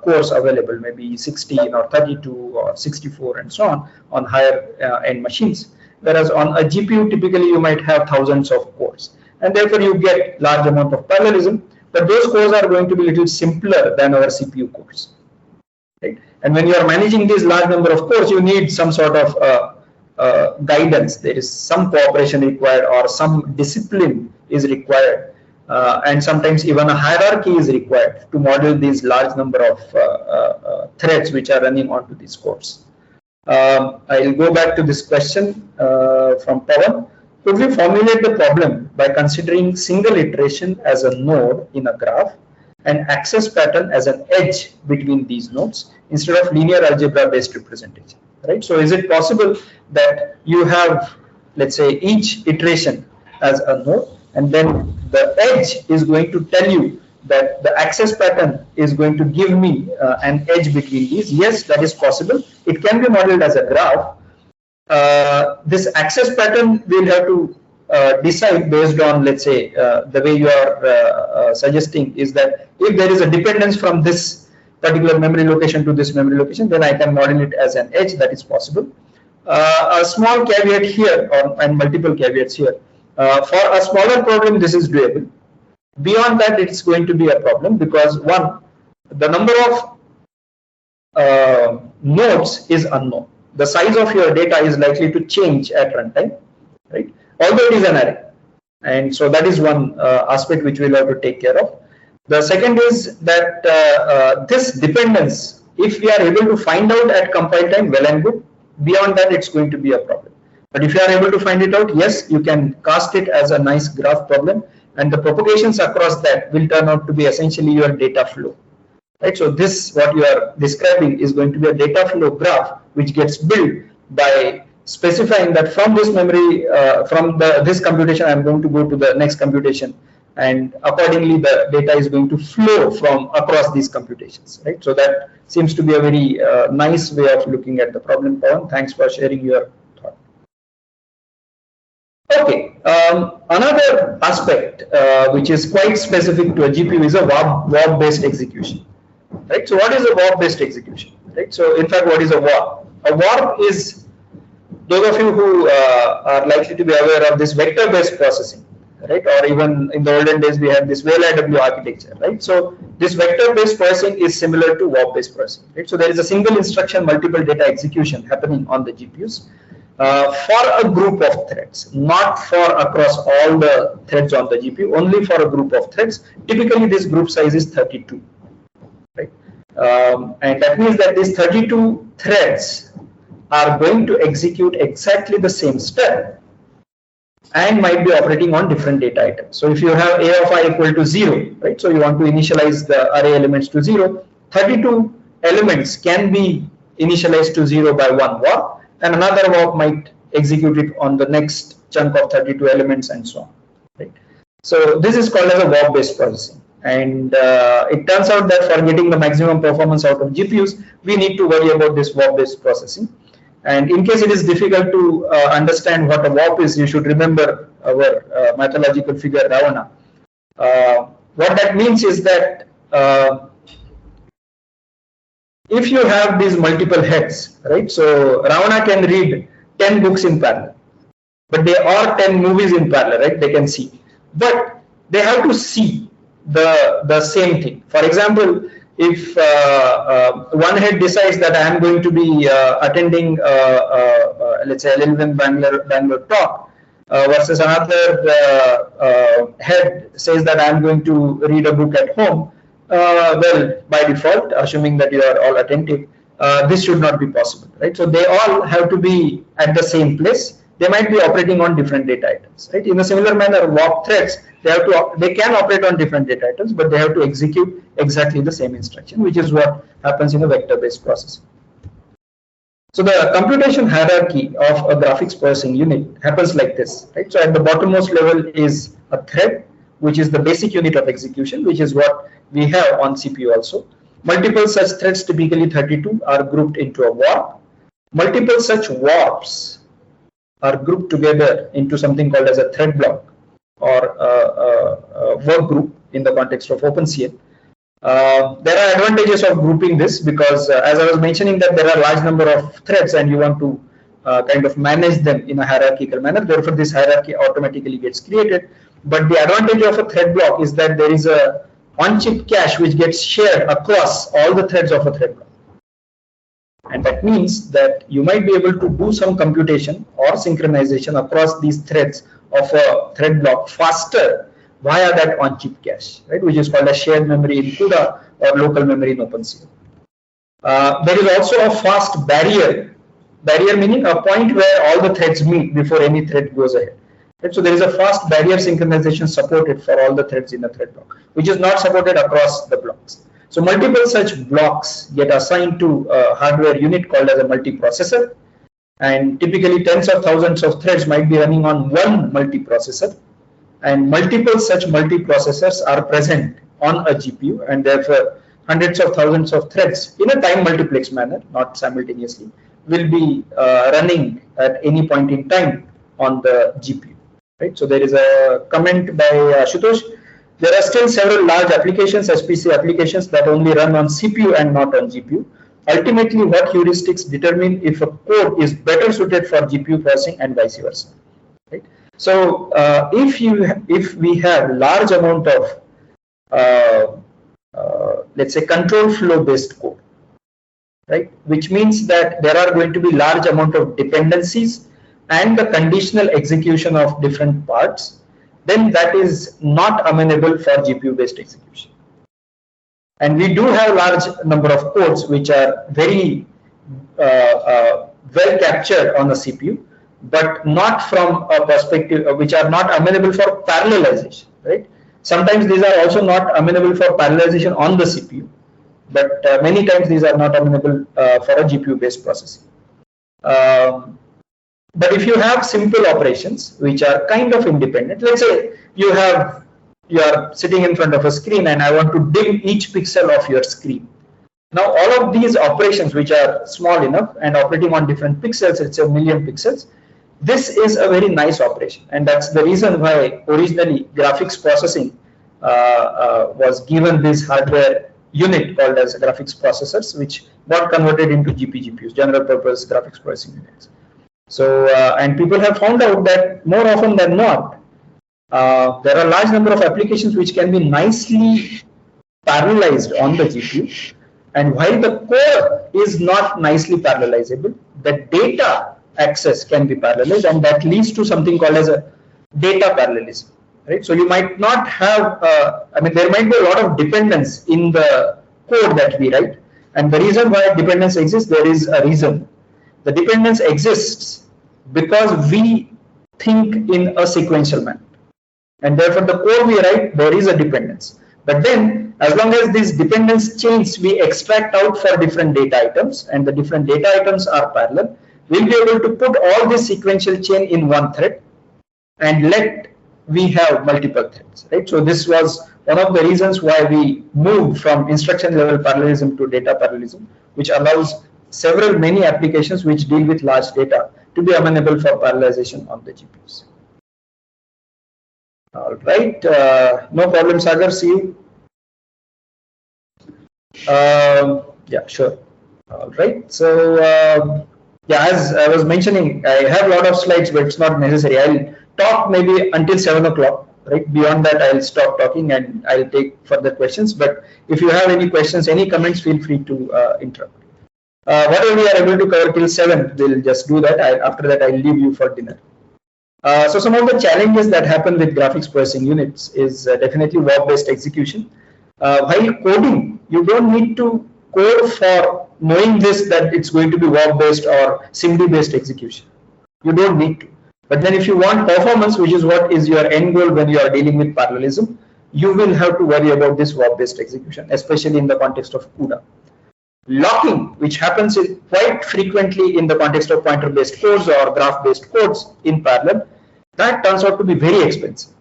A: cores available, maybe 16 or 32 or 64 and so on higher end machines. Whereas on a GPU, typically you might have thousands of cores, and therefore you get large amount of parallelism. But those cores are going to be a little simpler than our CPU cores, right? And when you are managing this large number of cores, you need some sort of guidance. There is some cooperation required, or some discipline is required, and sometimes even a hierarchy is required to model these large number of threads which are running onto these cores. I'll go back to this question from Pawan. Could we formulate the problem by considering single iteration as a node in a graph and access pattern as an edge between these nodes instead of linear algebra based representation, right? So is it possible that you have, let's say, each iteration as a node, and then the edge is going to tell you that the access pattern is going to give me an edge between these? Yes, that is possible. It can be modeled as a graph. This access pattern we'll have to decide based on, let's say, the way you are suggesting is that if there is a dependence from this particular memory location to this memory location, then I can model it as an edge. That is possible. A small caveat here, and multiple caveats here. For a smaller problem, this is doable. Beyond that, it's going to be a problem because, one, the number of nodes is unknown. The size of your data is likely to change at runtime, right? Although it is an array. And so that is one aspect which we'll have to take care of. The second is that this dependence, if we are able to find out at compile time, well and good. Beyond that, it's going to be a problem. But if you are able to find it out, yes, you can cast it as a nice graph problem, and the propagations across that will turn out to be essentially your data flow, right? So this, what you are describing, is going to be a data flow graph which gets built by specifying that from this memory, from this computation, I'm going to go to the next computation, and accordingly the data is going to flow from across these computations, right? So that seems to be a very nice way of looking at the problem, Pawan. Thanks for sharing your thought. Okay, another aspect which is quite specific to a GPU is a warp based execution, right? So what is a warp based execution, right? So in fact, what is a warp? A warp is, those of you who are likely to be aware of this vector based processing, right? Or even in the olden days, we had this VLIW architecture, right? So this vector based processing is similar to warp based processing, right? So there is a single instruction, multiple data execution happening on the GPUs for a group of threads, not for across all the threads on the GPU, only for a group of threads. Typically, this group size is 32, right? And that means that these 32 threads are going to execute exactly the same step and might be operating on different data items. So if you have a of I equal to 0, right? So you want to initialize the array elements to 0. 32 elements can be initialized to 0 by one warp, and another warp might execute it on the next chunk of 32 elements and so on, right? So this is called as a warp based processing. And it turns out that for getting the maximum performance out of GPUs, we need to worry about this warp based processing. And in case it is difficult to understand what a warp is, you should remember our mythological figure Ravana. What that means is that if you have these multiple heads, right? So Ravana can read 10 books in parallel, but they are 10 movies in parallel, right? They can see, but they have to see the same thing. For example, if one head decides that I am going to be attending, let's say, LLVM Bangalore talk, versus another head says that I am going to read a book at home, well, by default, assuming that you are all attentive, this should not be possible, right? So they all have to be at the same place. They might be operating on different data items, right? In a similar manner, warp threads, they can operate on different data items, but they have to execute exactly the same instruction, which is what happens in a vector-based processing. So the computation hierarchy of a graphics processing unit happens like this, right? So at the bottommost level is a thread, which is the basic unit of execution, which is what we have on CPU also. Multiple such threads, typically 32, are grouped into a warp. Multiple such warps are grouped together into something called as a thread block, or a work group in the context of OpenCL. There are advantages of grouping this because as I was mentioning that there are large number of threads and you want to kind of manage them in a hierarchical manner. Therefore, this hierarchy automatically gets created. But the advantage of a thread block is that there is a on-chip cache which gets shared across all the threads of a thread block. And that means that you might be able to do some computation or synchronization across these threads of a thread block faster via that on-chip cache, right, which is called a shared memory in CUDA or local memory in OpenCL. There is also a fast barrier meaning a point where all the threads meet before any thread goes ahead. Right? So there is a fast barrier synchronization supported for all the threads in the thread block, which is not supported across the blocks. So multiple such blocks get assigned to a hardware unit called as a multiprocessor, and typically tens of thousands of threads might be running on one multiprocessor, and multiple such multiprocessors are present on a GPU, and therefore hundreds of thousands of threads in a time multiplex manner, not simultaneously, will be running at any point in time on the GPU. Right? So there is a comment by Ashutosh. There are still several large applications, SPC applications, that only run on CPU and not on GPU. Ultimately, what heuristics determine if a code is better suited for GPU processing and vice versa. Right? So if we have large amount of let's say control flow based code, right, which means that there are going to be large amount of dependencies and the conditional execution of different parts, then that is not amenable for GPU based execution. And we do have large number of codes which are very well captured on the CPU, but not from a perspective which are not amenable for parallelization, right? Sometimes these are also not amenable for parallelization on the CPU, but many times these are not amenable for a GPU based processing. But if you have simple operations which are kind of independent, let's say you are sitting in front of a screen and I want to dim each pixel of your screen. Now all of these operations which are small enough and operating on different pixels, it's a million pixels, this is a very nice operation, and that's the reason why originally graphics processing was given this hardware unit called as graphics processors, which got converted into GPGPUs, general purpose graphics processing units. So and people have found out that more often than not, there are large number of applications which can be nicely parallelized on the GPU, and while the core is not nicely parallelizable, the data access can be parallelized, and that leads to something called as a data parallelism. Right? So you might not have, I mean, there might be a lot of dependence in the code that we write, and the reason why dependence exists, there is a reason. The dependence exists because we think in a sequential manner, and therefore the code we write, there is a dependence. But then, as long as these dependence chains we extract out for different data items, and the different data items are parallel, we'll be able to put all this sequential chain in one thread and let we have multiple threads, right? So this was one of the reasons why we moved from instruction level parallelism to data parallelism, which allows many applications which deal with large data to be amenable for parallelization on the GPUs. All right, no problem, Sagar. See you. Yeah, sure. All right. So yeah, as I was mentioning, I have a lot of slides, but it's not necessary. I'll talk maybe until 7 o'clock. Right. Beyond that, I'll stop talking and I'll take further questions. But if you have any questions, any comments, feel free to interrupt. Whatever we are able to cover till 7, we'll just do that. After that, I'll leave you for dinner. So some of the challenges that happen with graphics processing units is definitely warp-based execution. While coding, you don't need to code for knowing this that it's going to be warp-based or SIMD-based execution. You don't need to. But then if you want performance, which is what is your end goal when you are dealing with parallelism, you will have to worry about this warp-based execution, especially in the context of CUDA. Locking, which happens quite frequently in the context of pointer-based codes or graph-based codes in parallel, that turns out to be very expensive.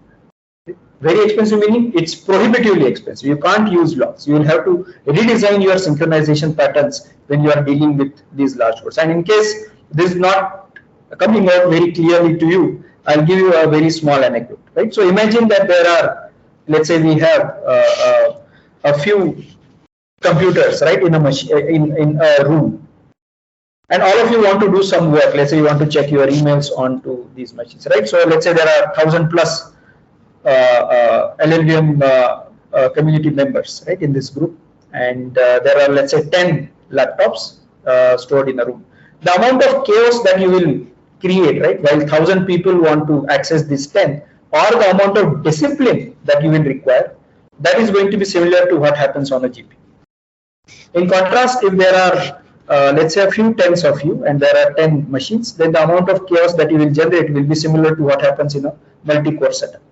A: Very expensive meaning it's prohibitively expensive. You can't use locks. You will have to redesign your synchronization patterns when you are dealing with these large codes. And in case this is not coming out very clearly to you, I'll give you a very small anecdote. Right? So imagine that there are, let's say we have a few computers, right, in a machine, in a room, and all of you want to do some work. Let's say you want to check your emails onto these machines, right? So let's say there are 1,000 plus LLVM community members, right, in this group, and there are, let's say, 10 laptops stored in a room. The amount of chaos that you will create, right, while 1,000 people want to access this 10, or the amount of discipline that you will require, that is going to be similar to what happens on a GPU. In contrast, if there are let's say a few tens of you and there are 10 machines, then the amount of chaos that you will generate will be similar to what happens in a multi-core setup.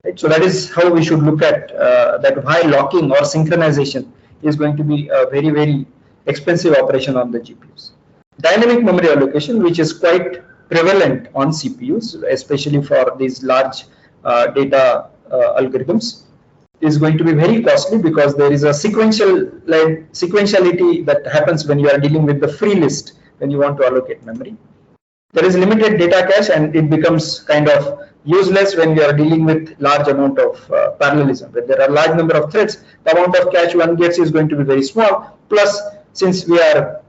A: Right? So that is how we should look at that why locking or synchronization is going to be a very, very expensive operation on the GPUs. Dynamic memory allocation, which is quite prevalent on CPUs, especially for these large data algorithms, is going to be very costly because there is a sequentiality that happens when you are dealing with the free list when you want to allocate memory. There is limited data cache and it becomes kind of useless when you are dealing with large amount of parallelism. When there are large number of threads, the amount of cache one gets is going to be very small. Plus, since we are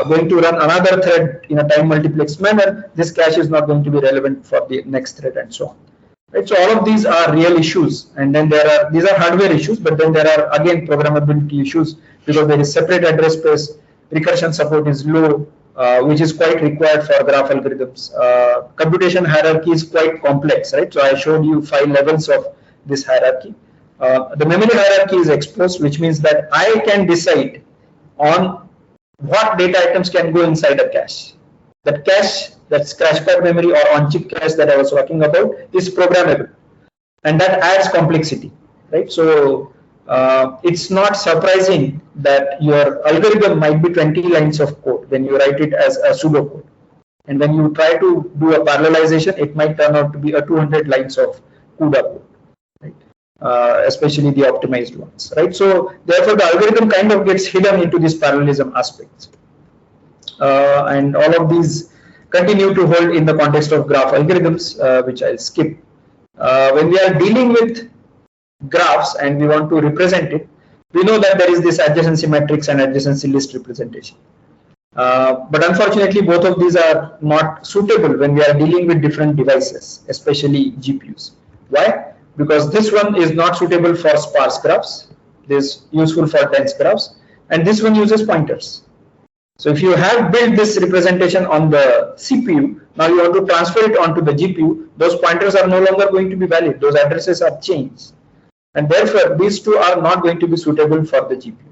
A: going to run another thread in a time multiplex manner, this cache is not going to be relevant for the next thread and so on. Right, so all of these are real issues, and then these are hardware issues, but then there are again programmability issues because there is separate address space, recursion support is low, which is quite required for graph algorithms. Computation hierarchy is quite complex, right? So I showed you 5 levels of this hierarchy. The memory hierarchy is exposed, which means that I can decide on what data items can go inside a cache. That cache, that scratch pad memory or on-chip cache that I was talking about, is programmable, and that adds complexity, right? So it's not surprising that your algorithm might be 20 lines of code when you write it as a pseudocode, and when you try to do a parallelization, it might turn out to be a 200 lines of CUDA code, right? Especially the optimized ones, right? So therefore, the algorithm kind of gets hidden into these parallelism aspects. And all of these continue to hold in the context of graph algorithms, which I'll skip. When we are dealing with graphs and we want to represent it, we know that there is this adjacency matrix and adjacency list representation. But unfortunately, both of these are not suitable when we are dealing with different devices, especially GPUs. Why? Because this one is not suitable for sparse graphs. This is useful for dense graphs, and this one uses pointers. So if you have built this representation on the CPU, now you want to transfer it onto the GPU, those pointers are no longer going to be valid. Those addresses are changed. And therefore, these two are not going to be suitable for the GPU.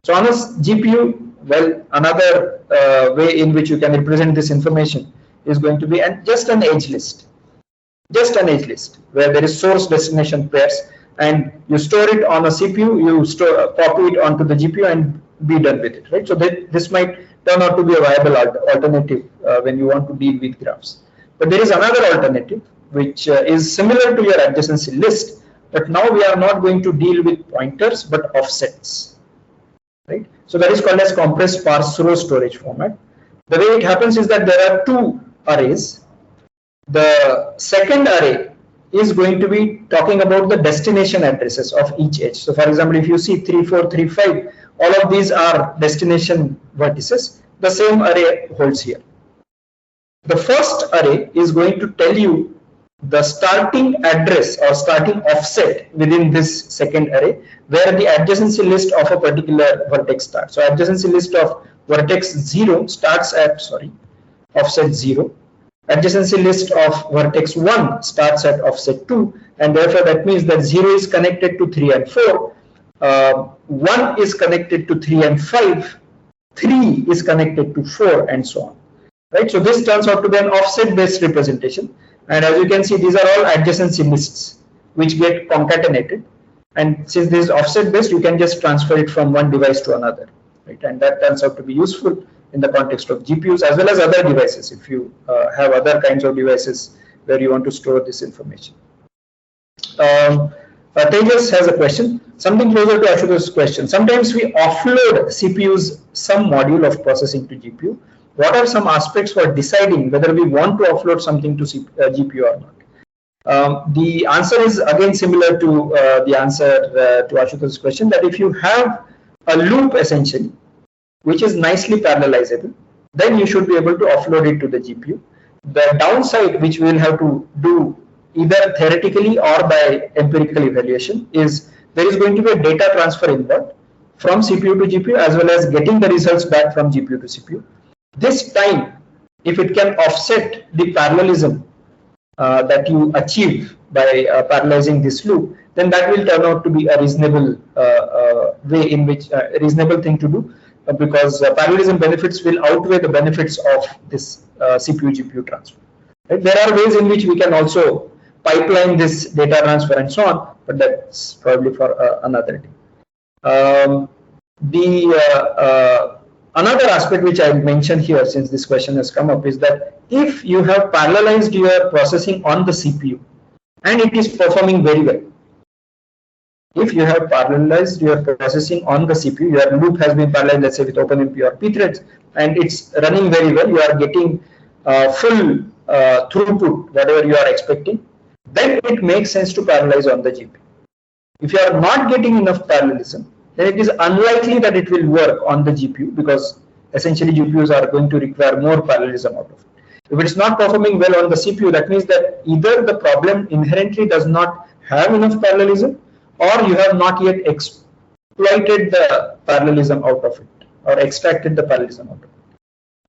A: So on a GPU, well, another way in which you can represent this information is going to be just an edge list. Just an edge list where there is source destination pairs, and you store it on a CPU, you copy it onto the GPU and be done with it, right? So this might turn out to be a viable alternative when you want to deal with graphs. But there is another alternative which is similar to your adjacency list, but now we are not going to deal with pointers but offsets, right? So that is called as compressed sparse row storage format. The way it happens is that there are 2 arrays. The second array is going to be talking about the destination addresses of each edge. So for example, if you see 3, 4, 3, 5, all of these are destination vertices. The same array holds here. The first array is going to tell you the starting address or starting offset within this second array, where the adjacency list of a particular vertex starts. So adjacency list of vertex 0 starts at, offset 0. Adjacency list of vertex 1 starts at offset 2, and therefore that means that 0 is connected to 3 and 4, 1 is connected to 3 and 5, 3 is connected to 4, and so on. Right? So this turns out to be an offset based representation, and as you can see, these are all adjacency lists which get concatenated, and since this is offset based, you can just transfer it from one device to another, right? And that turns out to be useful in the context of GPUs as well as other devices, if you have other kinds of devices where you want to store this information. Tejas has a question, something closer to Ashutosh's question. Sometimes we offload CPU's some module of processing to GPU. What are some aspects for deciding whether we want to offload something to GPU or not? The answer is again similar to the answer to Ashutosh's question, that if you have a loop essentially, which is nicely parallelizable, then you should be able to offload it to the GPU. The downside, which we will have to do either theoretically or by empirical evaluation, is there is going to be a data transfer involved from CPU to GPU, as well as getting the results back from GPU to CPU. This time, if it can offset the parallelism that you achieve by parallelizing this loop, then that will turn out to be a reasonable way in which a reasonable thing to do, because parallelism benefits will outweigh the benefits of this CPU GPU transfer. Right? There are ways in which we can also pipeline this data transfer and so on, but that's probably for another day. Another aspect which I mentioned here, since this question has come up, is that if you have parallelized your processing on the CPU and it is performing very well, if you have parallelized your processing on the CPU, your loop has been parallelized, let's say with OpenMP or pthreads, and it's running very well, you are getting full throughput, whatever you are expecting, then it makes sense to parallelize on the GPU. If you are not getting enough parallelism, then it is unlikely that it will work on the GPU, because essentially GPUs are going to require more parallelism out of it. If it is not performing well on the CPU, that means that either the problem inherently does not have enough parallelism, or you have not yet exploited the parallelism out of it, or extracted the parallelism out of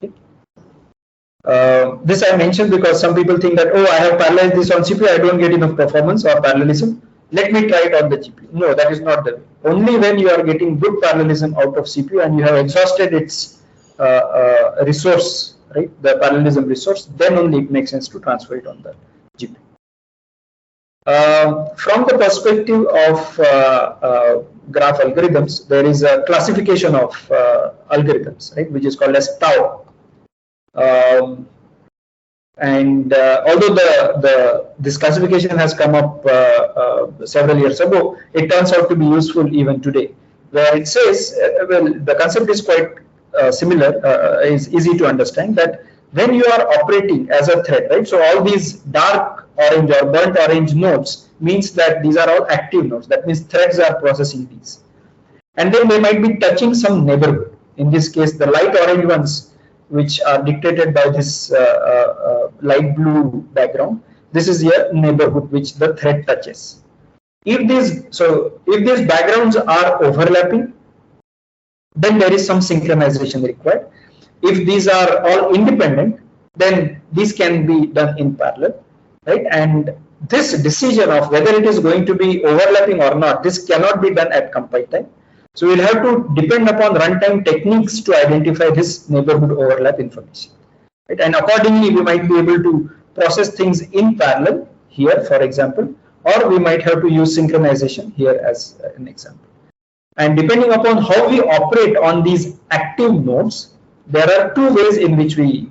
A: it. Okay. This I mentioned because some people think that, oh, I have parallelized this on CPU, I don't get enough performance or parallelism, let me try it on the GPU. No, that is not the way. Only when you are getting good parallelism out of CPU and you have exhausted its resource, right, the parallelism resource, then only it makes sense to transfer it on the GPU. From the perspective of graph algorithms, there is a classification of algorithms, right, which is called as tau. Although this classification has come up several years ago, it turns out to be useful even today, where it says, well, the concept is quite similar, is easy to understand, that when you are operating as a thread, right, so all these dark orange or burnt orange nodes means that these are all active nodes. That means threads are processing these. And then they might be touching some neighborhood. In this case, the light orange ones, which are dictated by this light blue background, this is your neighborhood which the thread touches. If these backgrounds are overlapping, then there is some synchronization required. If these are all independent, then these can be done in parallel, right? And this decision of whether it is going to be overlapping or not, this cannot be done at compile time. So we'll have to depend upon runtime techniques to identify this neighborhood overlap information, right? And accordingly, we might be able to process things in parallel here, for example, or we might have to use synchronization here as an example. And depending upon how we operate on these active nodes, there are two ways in which we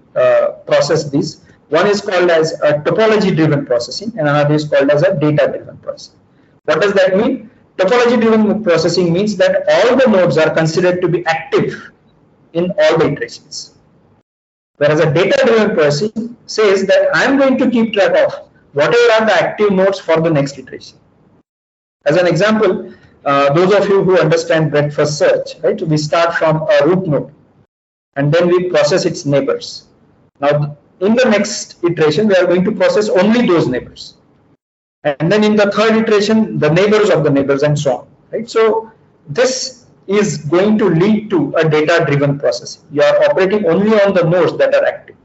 A: process these. One is called as a topology-driven processing, and another is called as a data-driven processing. What does that mean? Topology-driven processing means that all the nodes are considered to be active in all the iterations. Whereas a data-driven processing says that I am going to keep track of whatever are the active nodes for the next iteration. As an example, those of you who understand breadth first search, right? We start from a root node, and then we process its neighbors. Now, in the next iteration, we are going to process only those neighbors. And then in the third iteration, the neighbors of the neighbors, and so on, right? So this is going to lead to a data-driven processing. You are operating only on the nodes that are active.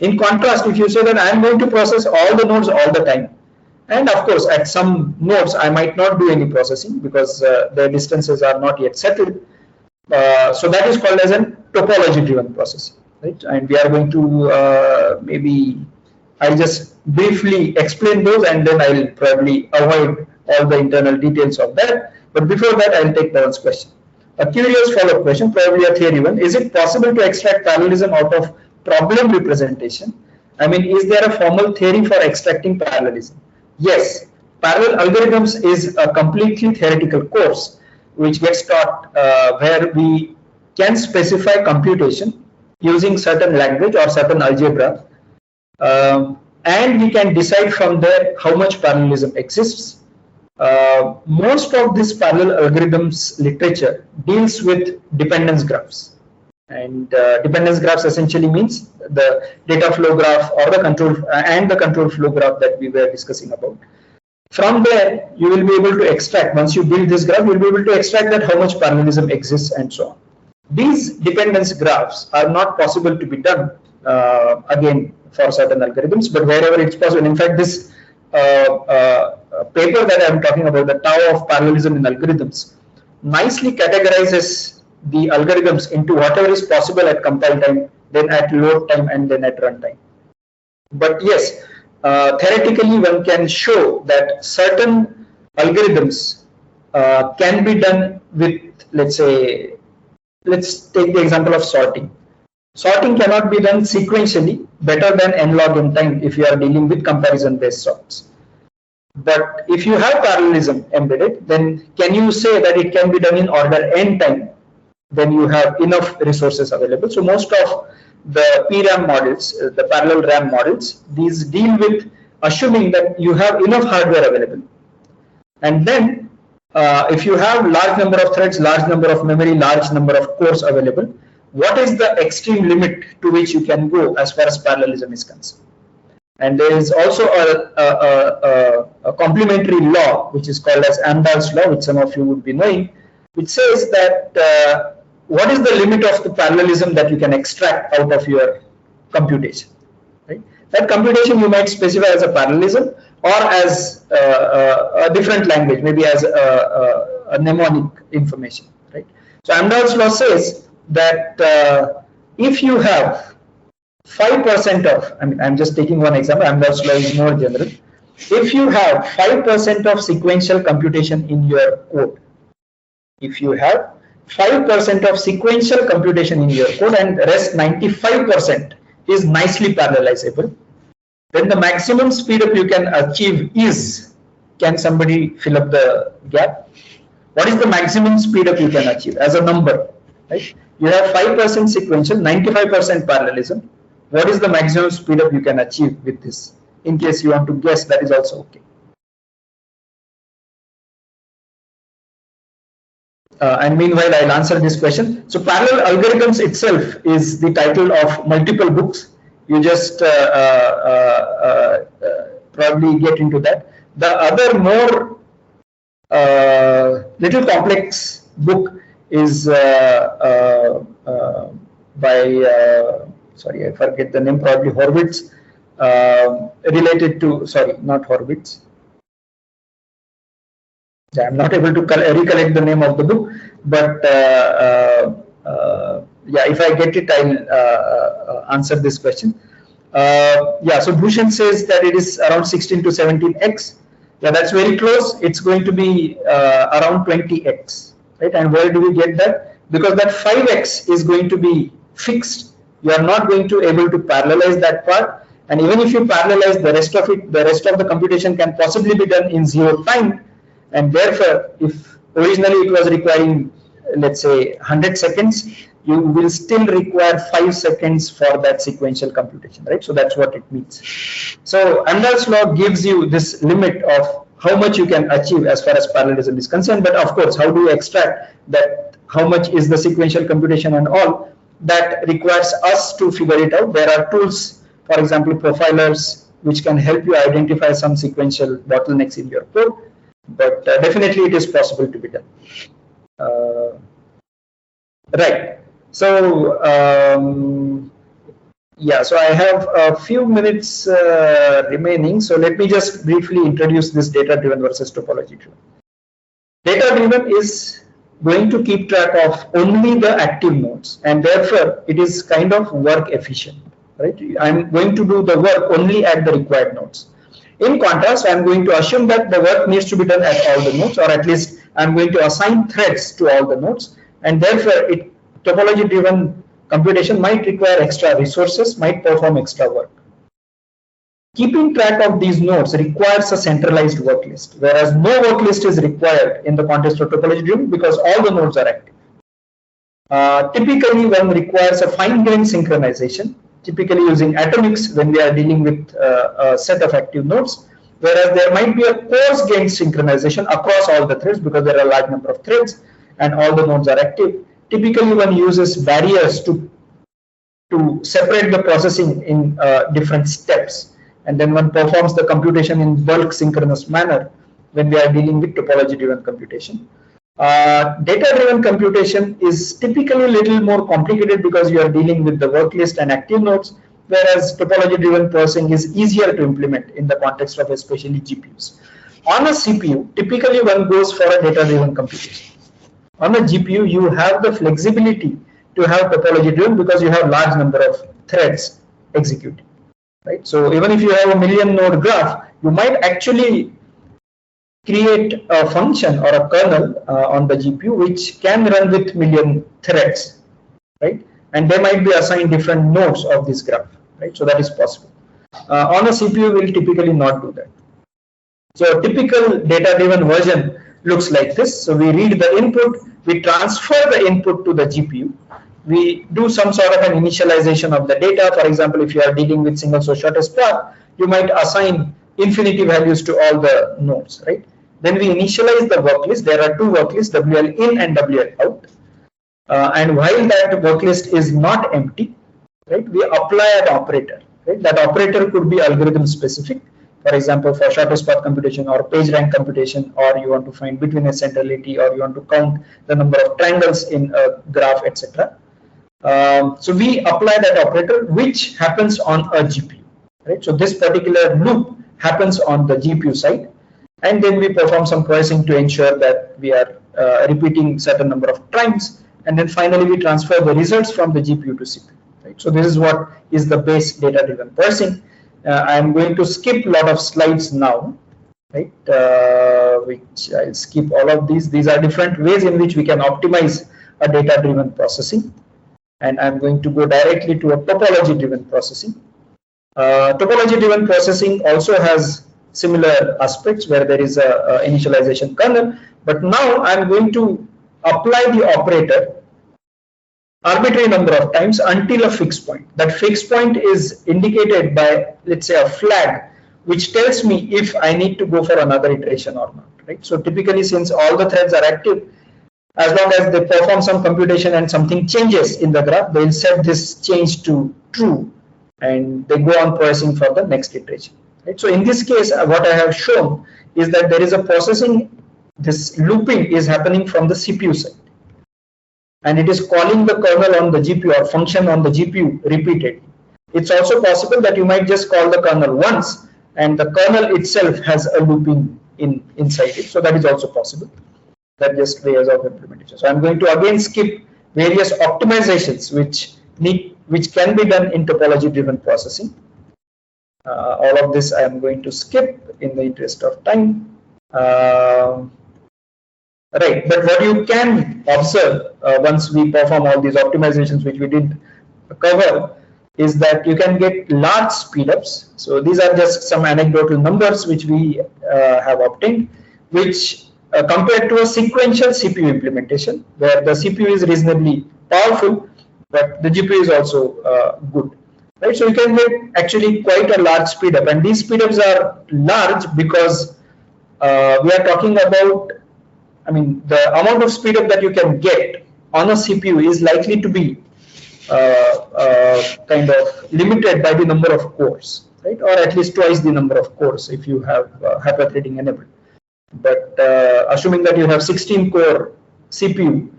A: In contrast, if you say that I am going to process all the nodes all the time, and of course, at some nodes, I might not do any processing because their distances are not yet settled. So that is called as a topology-driven processing, right? And we are going to maybe, I'll just briefly explain those, and then I'll probably avoid all the internal details of that. But before that, I'll take Pawan's question. A curious follow-up question, probably a theory one. Is it possible to extract parallelism out of problem representation? I mean, is there a formal theory for extracting parallelism? Yes, parallel algorithms is a completely theoretical course which gets taught where we can specify computation using certain language or certain algebra. and we can decide from there how much parallelism exists. Most of this parallel algorithms literature deals with dependence graphs, and dependence graphs essentially means the data flow graph or the control flow graph that we were discussing about. From there, you will be able to extract, once you build this graph, you will be able to extract that how much parallelism exists and so on. These dependence graphs are not possible to be done again for certain algorithms, but wherever it's possible. In fact, this paper that I'm talking about, the Tau of parallelism in algorithms, nicely categorizes the algorithms into whatever is possible at compile time, then at load time, and then at runtime. But yes, theoretically one can show that certain algorithms can be done with, let's say, let's take the example of sorting. Sorting cannot be done sequentially better than n log n time if you are dealing with comparison based sorts. But if you have parallelism embedded, then can you say that it can be done in order n time when you have enough resources available? So most of the PRAM models, the parallel RAM models, these deal with assuming that you have enough hardware available. And then if you have large number of threads, large number of memory, large number of cores available, what is the extreme limit to which you can go as far as parallelism is concerned? And there is also a complementary law which is called as Amdahl's law, which some of you would be knowing, which says that what is the limit of the parallelism that you can extract out of your computation? Right? That computation you might specify as a parallelism or as a different language, maybe as a mnemonic information. Right? So Amdahl's law says that if you have 5% of, I mean, I'm just taking one example, Amdahl's law is more general. If you have 5% of sequential computation in your code, if you have 5% of sequential computation in your code and rest 95% is nicely parallelizable, then the maximum speed up you can achieve is, can somebody fill up the gap? What is the maximum speed up you can achieve as a number? Right? You have 5% sequential, 95% parallelism. What is the maximum speed up you can achieve with this? In case you want to guess, that is also okay. And meanwhile, I'll answer this question. So parallel algorithms itself is the title of multiple books. You just probably get into that. The other more little complex book is by sorry, I forget the name, probably Horwitz, related to, sorry, not Horwitz. I'm not able to recollect the name of the book, but yeah, if I get it, I'll answer this question. Yeah, so Bhushan says that it is around 16 to 17x. Yeah, that's very close. It's going to be around 20x, right? And where do we get that? Because that 5x is going to be fixed. You are not going to able to parallelize that part. And even if you parallelize the rest of it, the rest of the computation can possibly be done in 0 time. And therefore, if originally it was requiring, let's say, 100 seconds, you will still require 5 seconds for that sequential computation, right? So that's what it means. So Amdahl's law gives you this limit of how much you can achieve as far as parallelism is concerned. But of course, how do you extract that? How much is the sequential computation and all? That requires us to figure it out. There are tools, for example, profilers, which can help you identify some sequential bottlenecks in your code. But definitely it is possible to be done. Right. So yeah, so I have a few minutes remaining. So let me just briefly introduce this data-driven versus topology-driven. Data-driven is going to keep track of only the active nodes, and therefore it is kind of work efficient. Right? I'm going to do the work only at the required nodes. In contrast, I'm going to assume that the work needs to be done at all the nodes, or at least I'm going to assign threads to all the nodes, and therefore topology-driven computation might require extra resources, might perform extra work. Keeping track of these nodes requires a centralized work list, whereas no work list is required in the context of topology-driven because all the nodes are active. Typically, one requires a fine-grained synchronization typically using atomics when we are dealing with a set of active nodes, whereas there might be a coarse grained synchronization across all the threads because there are a large number of threads and all the nodes are active. Typically one uses barriers to separate the processing in different steps, and then one performs the computation in bulk synchronous manner when we are dealing with topology-driven computation. Data-driven computation is typically a little more complicated because you are dealing with the work list and active nodes, whereas topology-driven processing is easier to implement in the context of especially GPUs. On a CPU, typically one goes for a data-driven computation. On a GPU, you have the flexibility to have topology-driven because you have large number of threads executing. Right? So even if you have a million node graph, you might actually create a function or a kernel on the GPU which can run with million threads, right? And they might be assigned different nodes of this graph, right? So that is possible. On a CPU, we will typically not do that. So a typical data-driven version looks like this. So we read the input, we transfer the input to the GPU, we do some sort of an initialization of the data. For example, if you are dealing with single source shortest path, you might assign infinity values to all the nodes, right? Then we initialize the work list. There are two work lists, WL in and WL out. And while that work list is not empty, right, we apply an operator. Right? That operator could be algorithm specific. For example, for shortest path computation or page rank computation, or you want to find between centrality, or you want to count the number of triangles in a graph, etc. So we apply that operator, which happens on a GPU. Right? So this particular loop happens on the GPU side, and then we perform some processing to ensure that we are repeating certain number of times, and then finally we transfer the results from the GPU to CPU. Right? So this is what is the base data-driven processing. I am going to skip a lot of slides now, right? Which I'll skip all of these. These are different ways in which we can optimize a data-driven processing, and I'm going to go directly to a topology-driven processing. Topology-driven processing also has similar aspects where there is a initialization kernel, but now I'm going to apply the operator arbitrary number of times until a fixed point. That fixed point is indicated by, let's say, a flag which tells me if I need to go for another iteration or not. Right? So typically, since all the threads are active, as long as they perform some computation and something changes in the graph, they will set this change to true, and they go on processing for the next iteration. Right? So in this case, what I have shown is that there is a processing, this looping is happening from the CPU side, and it is calling the kernel on the GPU or function on the GPU repeatedly. It's also possible that you might just call the kernel once, and the kernel itself has a looping inside it. So that is also possible. That just layers of implementation. So I'm going to again skip various optimizations which can be done in topology-driven processing. All of this I am going to skip in the interest of time. Right, but what you can observe once we perform all these optimizations, which we did cover, is that you can get large speedups. So these are just some anecdotal numbers which we have obtained, which compared to a sequential CPU implementation, where the CPU is reasonably powerful, but the GPU is also good. Right, so you can get actually quite a large speedup, and these speedups are large because we are talking about, I mean, the amount of speedup that you can get on a CPU is likely to be kind of limited by the number of cores, right? Or at least twice the number of cores if you have hyper-threading enabled. But assuming that you have 16 core CPU,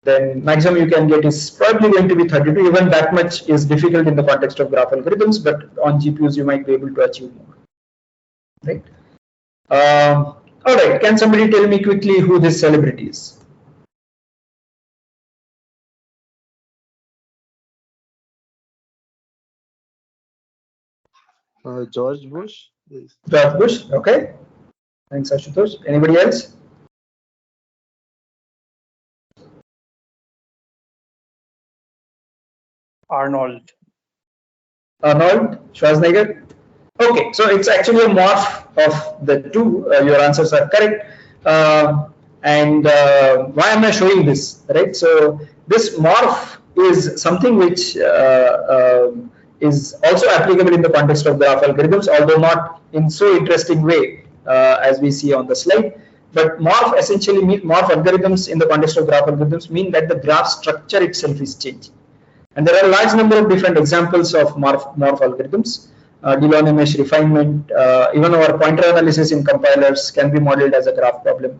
A: then maximum you can get is probably going to be 32. Even that much is difficult in the context of graph algorithms, but on GPUs you might be able to achieve more, right? All right, can somebody tell me quickly who this celebrity is?
D: George Bush. Yes.
A: George Bush, okay. Thanks, Ashutosh. Anybody else?
E: Arnold
A: Schwarzenegger. Okay, so it's actually a morph of the two. Your answers are correct. And why am I showing this? Right. So this morph is something which is also applicable in the context of graph algorithms, although not in so interesting way as we see on the slide. But morph essentially means morph algorithms in the context of graph algorithms mean that the graph structure itself is changing. And there are a large number of different examples of morph algorithms. Delaunay mesh refinement, even our pointer analysis in compilers can be modeled as a graph problem.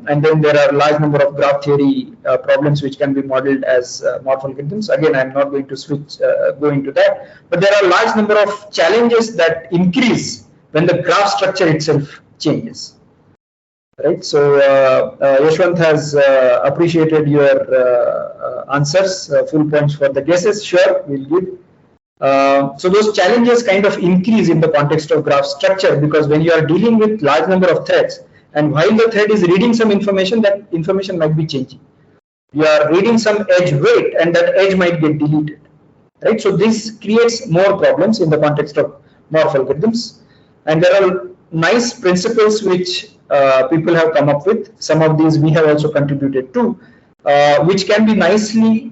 A: And then there are a large number of graph theory problems which can be modeled as morph algorithms. Again, I'm not going to go into that, but there are a large number of challenges that increase when the graph structure itself changes. Right. So Yashwant has appreciated your answers, full points for the guesses. Sure, we'll give. So those challenges kind of increase in the context of graph structure, because when you are dealing with large number of threads, and while the thread is reading some information, that information might be changing. You are reading some edge weight, and that edge might get deleted. Right. So this creates more problems in the context of morph algorithms, and there are nice principles which people have come up with. Some of these we have also contributed to, which can be nicely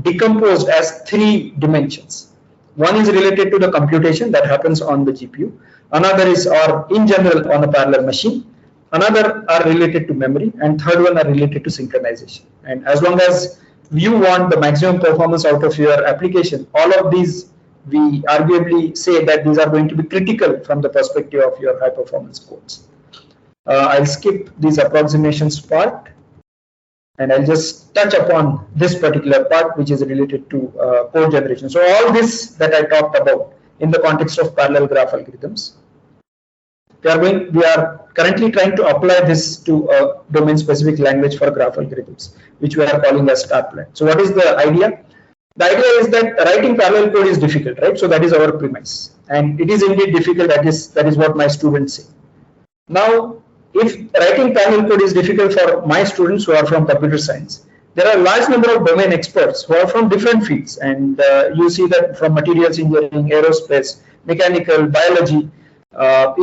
A: decomposed as 3 dimensions. One is related to the computation that happens on the GPU. Another is, or in general, on a parallel machine. Another are related to memory, and third one are related to synchronization. And as long as you want the maximum performance out of your application, all of these we arguably say that these are going to be critical from the perspective of your high performance codes. I'll skip these approximations part, and I'll just touch upon this particular part, which is related to code generation. So all this that I talked about in the context of parallel graph algorithms, we are currently trying to apply this to a domain specific language for graph algorithms, which we are calling as Starplan. So what is the idea? The idea is that writing parallel code is difficult, right? So that is our premise, and it is indeed difficult. That is what my students say. Now, if writing parallel code is difficult for my students who are from computer science, there are a large number of domain experts who are from different fields, and you see that from materials engineering, aerospace, mechanical, biology,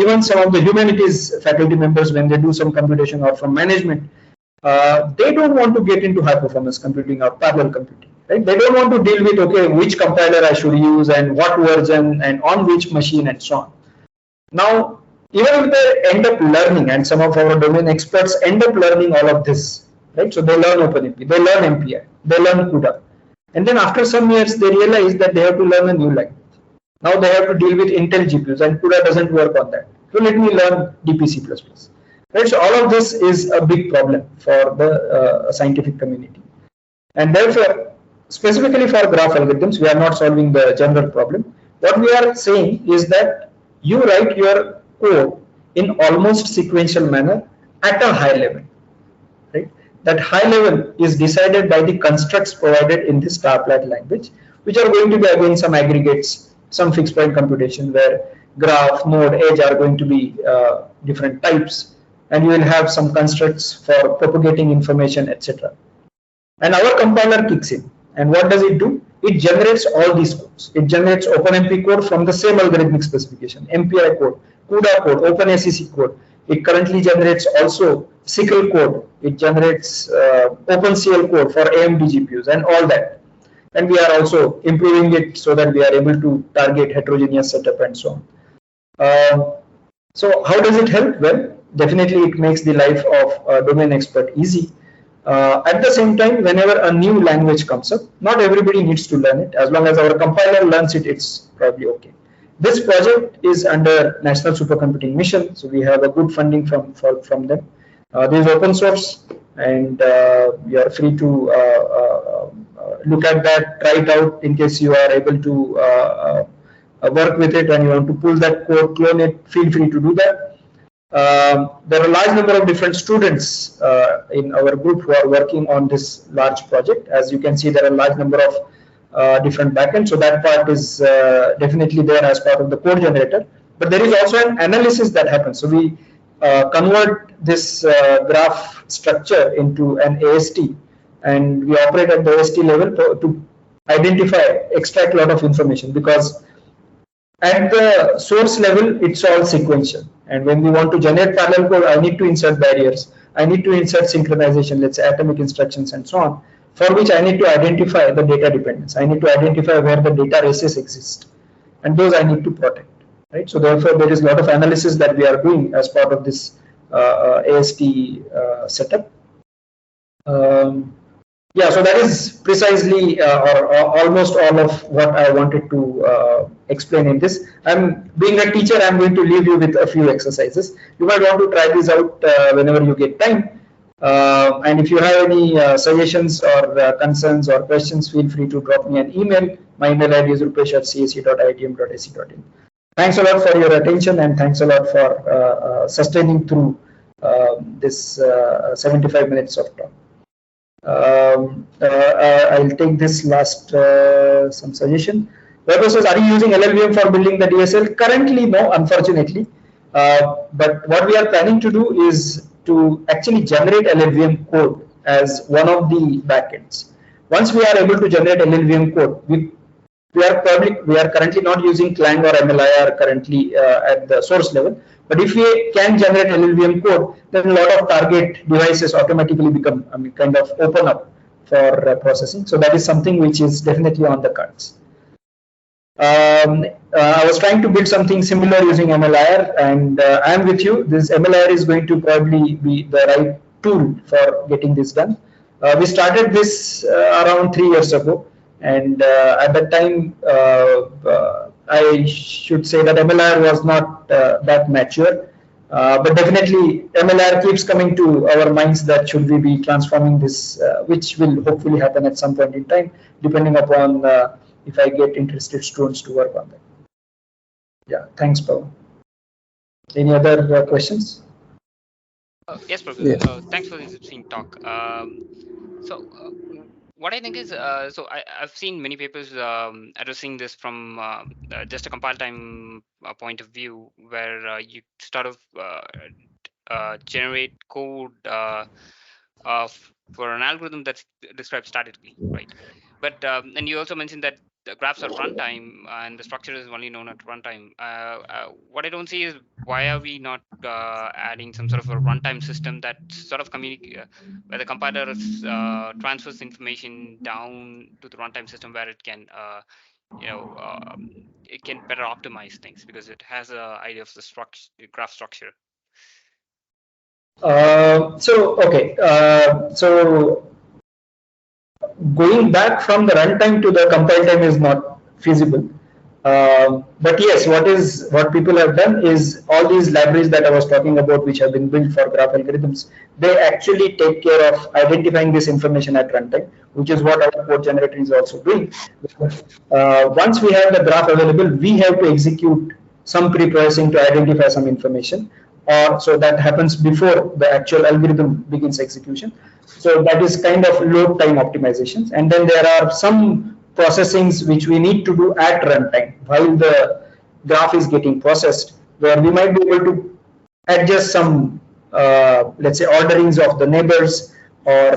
A: even some of the humanities faculty members, when they do some computation, or from management, they don't want to get into high performance computing or parallel computing. Right? They don't want to deal with, okay, which compiler I should use and what version and on which machine and so on. Now, even if they end up learning, and some of our domain experts end up learning all of this, right? So they learn OpenMP, they learn MPI, they learn CUDA, and then after some years they realize that they have to learn a new language. Now they have to deal with Intel GPUs, and CUDA doesn't work on that. So let me learn DPC++. Right? So all of this is a big problem for the scientific community, and therefore, specifically for graph algorithms, we are not solving the general problem. What we are saying is that you write your code in almost sequential manner at a high level. Right? That high level is decided by the constructs provided in the Starplan language, which are going to be again some aggregates, some fixed point computation, where graph, node, edge are going to be different types, and you will have some constructs for propagating information, etc. And our compiler kicks in, and what does it do? It generates all these codes. It generates OpenMP code from the same algorithmic specification, MPI code, CUDA code, OpenSEC code. It currently generates also SYCL code. It generates OpenCL code for AMD GPUs and all that. And we are also improving it so that we are able to target heterogeneous setup and so on. So how does it help? Well, definitely it makes the life of a domain expert easy. At the same time, whenever a new language comes up, not everybody needs to learn it. As long as our compiler learns it, it's probably okay. This project is under National Supercomputing Mission, so we have a good funding from them. This is open source, and you are free to look at that, try it out in case you are able to work with it and you want to pull that code, clone it, feel free to do that. There are a large number of different students in our group who are working on this large project. As you can see, there are a large number of different backends, so that part is definitely there as part of the code generator. But there is also an analysis that happens. So we convert this graph structure into an AST, and we operate at the AST level to identify, extract a lot of information, because at the source level it's all sequential, and when we want to generate parallel code, I need to insert barriers, I need to insert synchronization, let's say atomic instructions and so on. for which I need to identify the data dependence. I need to identify where the data races exist, and those I need to protect. Right. So therefore, there is a lot of analysis that we are doing as part of this AST setup. Yeah, so that is precisely or almost all of what I wanted to explain in this. Being a teacher, I'm going to leave you with a few exercises. You might want to try this out whenever you get time. And if you have any suggestions or concerns or questions, feel free to drop me an email. My email ID is rupesh@csc.iitm.ac.in. Thanks a lot for your attention, and thanks a lot for sustaining through this 75 minutes of talk. I'll take this last some suggestion. Webber says, are you using LLVM for building the DSL? Currently, no, unfortunately. But what we are planning to do is to actually generate LLVM code as one of the backends. Once we are able to generate LLVM code, we are currently not using Clang or MLIR currently at the source level. But if we can generate LLVM code, then a lot of target devices automatically become kind of open up for processing. So that is something which is definitely on the cards. I was trying to build something similar using MLIR, and I am with you. This MLIR is going to probably be the right tool for getting this done. We started this around 3 years ago, and at that time, I should say that MLIR was not that mature, but definitely MLIR keeps coming to our minds that should we be transforming this, which will hopefully happen at some point in time, depending upon if I get interested students to work on that. Yeah, thanks, Paul. Any other questions?
B: Yes, Prabhu.
C: Yeah.
B: Thanks for this interesting talk. What I think is, I've seen many papers addressing this from just a compile time point of view, where you sort of generate code for an algorithm that's described statically, right? But and you also mentioned that the graphs are runtime and the structure is only known at runtime. What I don't see is why are we not adding some sort of a runtime system that sort of where the compiler transfers information down to the runtime system where it can it can better optimize things because it has an idea of the graph structure.
A: So going back from the runtime to the compile time is not feasible. But yes, what people have done is all these libraries that I was talking about, which have been built for graph algorithms, they actually take care of identifying this information at runtime, which is what our code generator is also doing. Once we have the graph available, we have to execute some pre-processing to identify some information, or so that happens before the actual algorithm begins execution. So that is kind of load time optimizations, and then there are some processings which we need to do at runtime while the graph is getting processed, where we might be able to adjust some let's say orderings of the neighbors or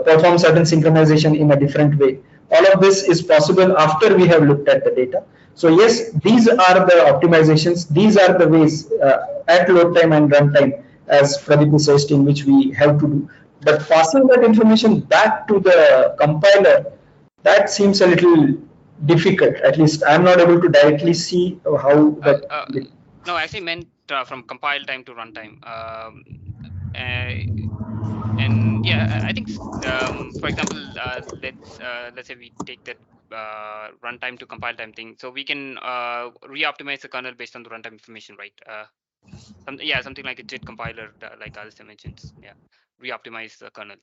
A: perform certain synchronization in a different way. All of this is possible after we have looked at the data. So yes, these are the optimizations, these are the ways at load time and runtime, as Pradeep is suggesting, which we have to do. But passing that information back to the compiler, that seems a little difficult. At least I'm not able to directly see how that.
B: No, I actually meant from compile time to runtime. And yeah, I think, for example, let's say we take that runtime to compile time thing, so we can re-optimize the kernel based on the runtime information, right? Something like a JIT compiler, like Alistair mentions. Yeah, re-optimize the kernel.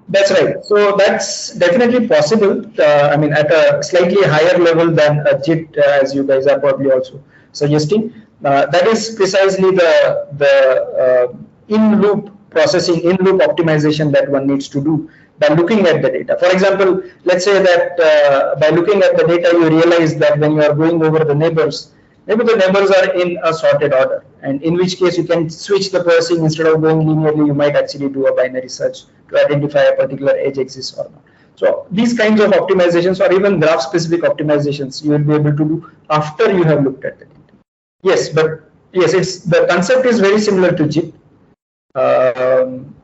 A: That's right. So that's definitely possible. I mean, at a slightly higher level than a JIT, as you guys are probably also suggesting. That is precisely the in-loop processing, in-loop optimization that one needs to do by looking at the data. For example, let's say that by looking at the data, you realize that when you are going over the neighbors, maybe the neighbors are in a sorted order, and in which case you can switch the processing. Instead of going linearly, you might actually do a binary search to identify a particular edge exists or not. So these kinds of optimizations, or even graph-specific optimizations, you will be able to do after you have looked at the data. Yes, but yes, the concept is very similar to JIT.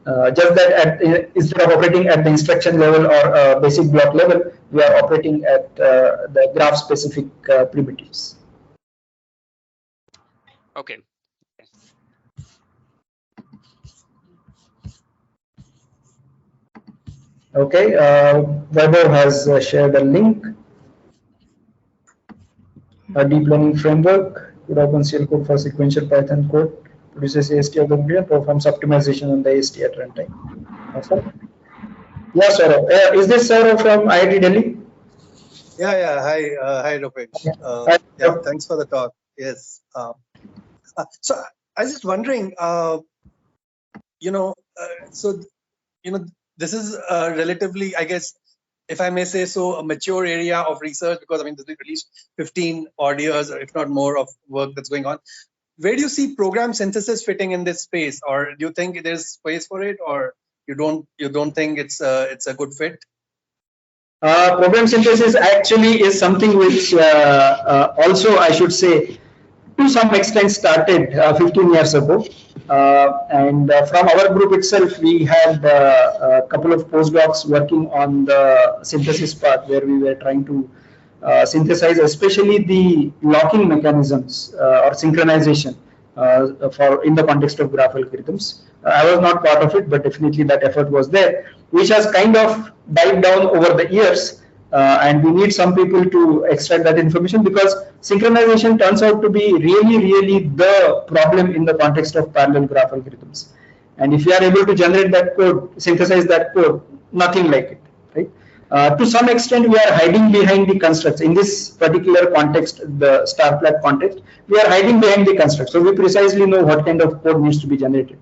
A: Just that instead of operating at the instruction level or basic block level, we are operating at the graph specific primitives.
B: Okay.
A: Okay, Vaibhav has shared a link. A deep learning framework with OpenCL code for sequential Python code produces AST algorithm and performs optimization on the AST at runtime. Awesome. Yeah, Saurav. Is this Saurav from IIT Delhi?
E: Yeah. Hi, Rupesh.
A: Hi,
E: Yeah, thanks for the talk. Yes. So I was just wondering, this is relatively, I guess, if I may say so, a mature area of research, because I mean, there's at least 15 odd years, or if not more, of work that's going on. Where do you see program synthesis fitting in this space, or do you think there's space for it, or you don't think it's a good fit?
A: Program synthesis actually is something which also, I should say, to some extent started 15 years ago. And from our group itself, we had a couple of postdocs working on the synthesis part, where we were trying to synthesize especially the locking mechanisms or synchronization for in the context of graph algorithms. I was not part of it, but definitely that effort was there, which has kind of died down over the years. And we need some people to extract that information, because synchronization turns out to be really the problem in the context of parallel graph algorithms. And if you are able to generate that code, synthesize that code, nothing like it, right? To some extent, we are hiding behind the constructs. In this particular context, the star plot context, we are hiding behind the constructs. So we precisely know what kind of code needs to be generated.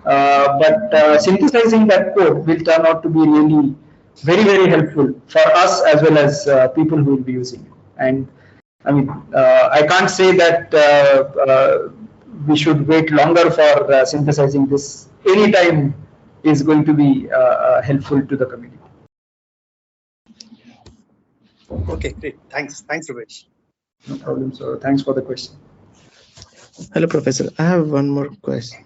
A: But synthesizing that code will turn out to be really very helpful for us as well as people who will be using it. And I mean, I can't say that we should wait longer for synthesizing this. Any time is going to be helpful to the community.
E: Okay, great. Thanks, Rupesh.
A: No problem. So thanks for the question.
C: Hello, Professor. I have one more question.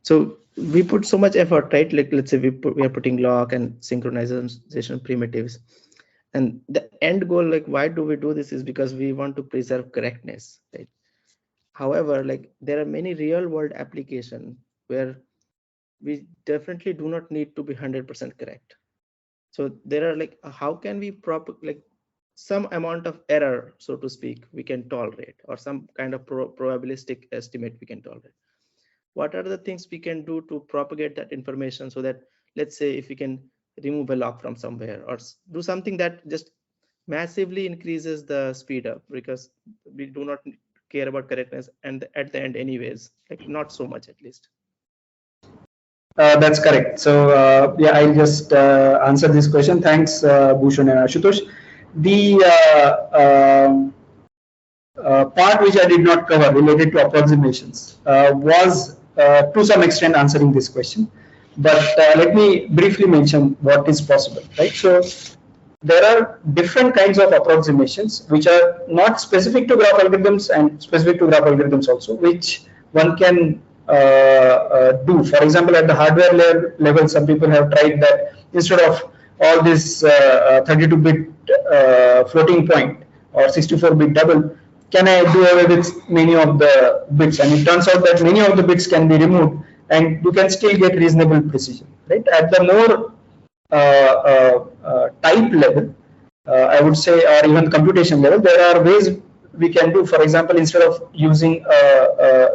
C: So we put so much effort, right? Like, let's say we are putting lock and synchronization primitives, and the end goal, like, why do we do this, is because we want to preserve correctness, right? However, like, there are many real world applications where we definitely do not need to be 100% correct. So there are, like, how can we like some amount of error, so to speak, we can tolerate, or some kind of probabilistic estimate we can tolerate. What are the things we can do to propagate that information, so that, let's say, if we can remove a lock from somewhere, or do something that just massively increases the speed up, because we do not care about correctness, and at the end anyways, like, not so much at least.
A: That's correct. So yeah, I'll just answer this question. Thanks, Bhushan and Ashutosh. The part which I did not cover related to approximations was to some extent answering this question. But let me briefly mention what is possible, right? So there are different kinds of approximations which are not specific to graph algorithms and specific to graph algorithms also, which one can do. For example, at the hardware level, some people have tried that instead of all this 32-bit floating point or 64-bit double, can I do away with many of the bits? And it turns out that many of the bits can be removed, and you can still get reasonable precision, right? At the more type level, I would say, or even computation level, there are ways we can do. For example, instead of using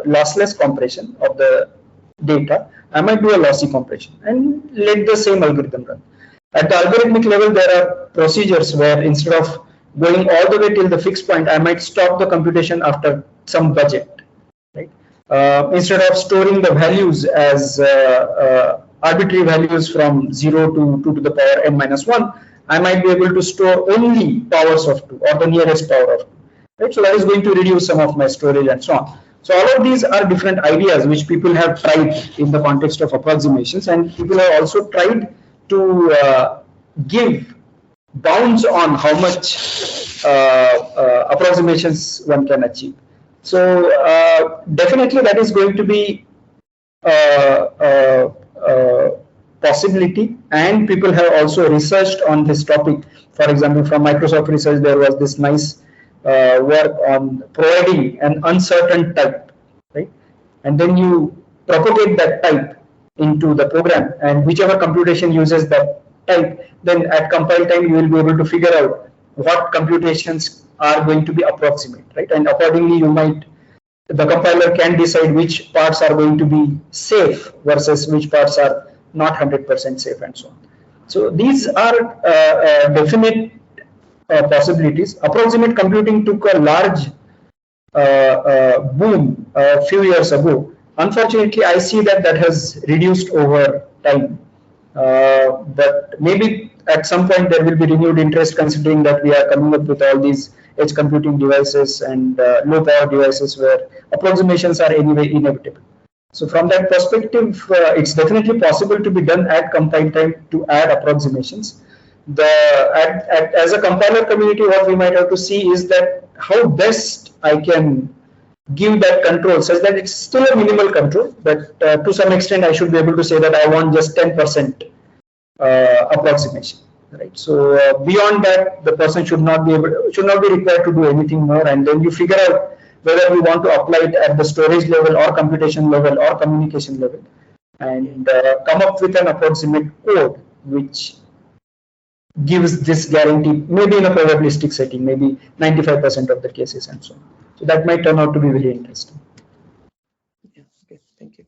A: lossless compression of the data, I might do a lossy compression and let the same algorithm run. At the algorithmic level, there are procedures where instead of going all the way till the fixed point, I might stop the computation after some budget, right? Instead of storing the values as arbitrary values from 0 to 2 to the power n-1, I might be able to store only powers of 2 or the nearest power of 2. Right? So that is going to reduce some of my storage and so on. So all of these are different ideas which people have tried in the context of approximations, and people have also tried to give bounds on how much approximations one can achieve. So definitely that is going to be possibility, and people have also researched on this topic. For example, from Microsoft Research, there was this nice work on providing an uncertain type, right? And then you propagate that type into the program, and whichever computation uses that type, then at compile time you will be able to figure out what computations are going to be approximate, right? And accordingly, the compiler can decide which parts are going to be safe versus which parts are not 100% safe, and so on. So these are definite possibilities. Approximate computing took a large boom a few years ago. Unfortunately, I see that has reduced over time. But maybe at some point there will be renewed interest, considering that we are coming up with all these edge computing devices and low power devices where approximations are anyway inevitable. So from that perspective, it's definitely possible to be done at compile time to add approximations. As a compiler community, what we might have to see is that how best I can give that control such that it's still a minimal control, but to some extent I should be able to say that I want just 10% approximation, right? So beyond that, the person should not be required to do anything more, and then you figure out whether you want to apply it at the storage level or computation level or communication level, and come up with an approximate code which gives this guarantee, maybe in a probabilistic setting, maybe 95% of the cases, and so on. So that might turn out to be very interesting.
C: Yeah, okay, thank you.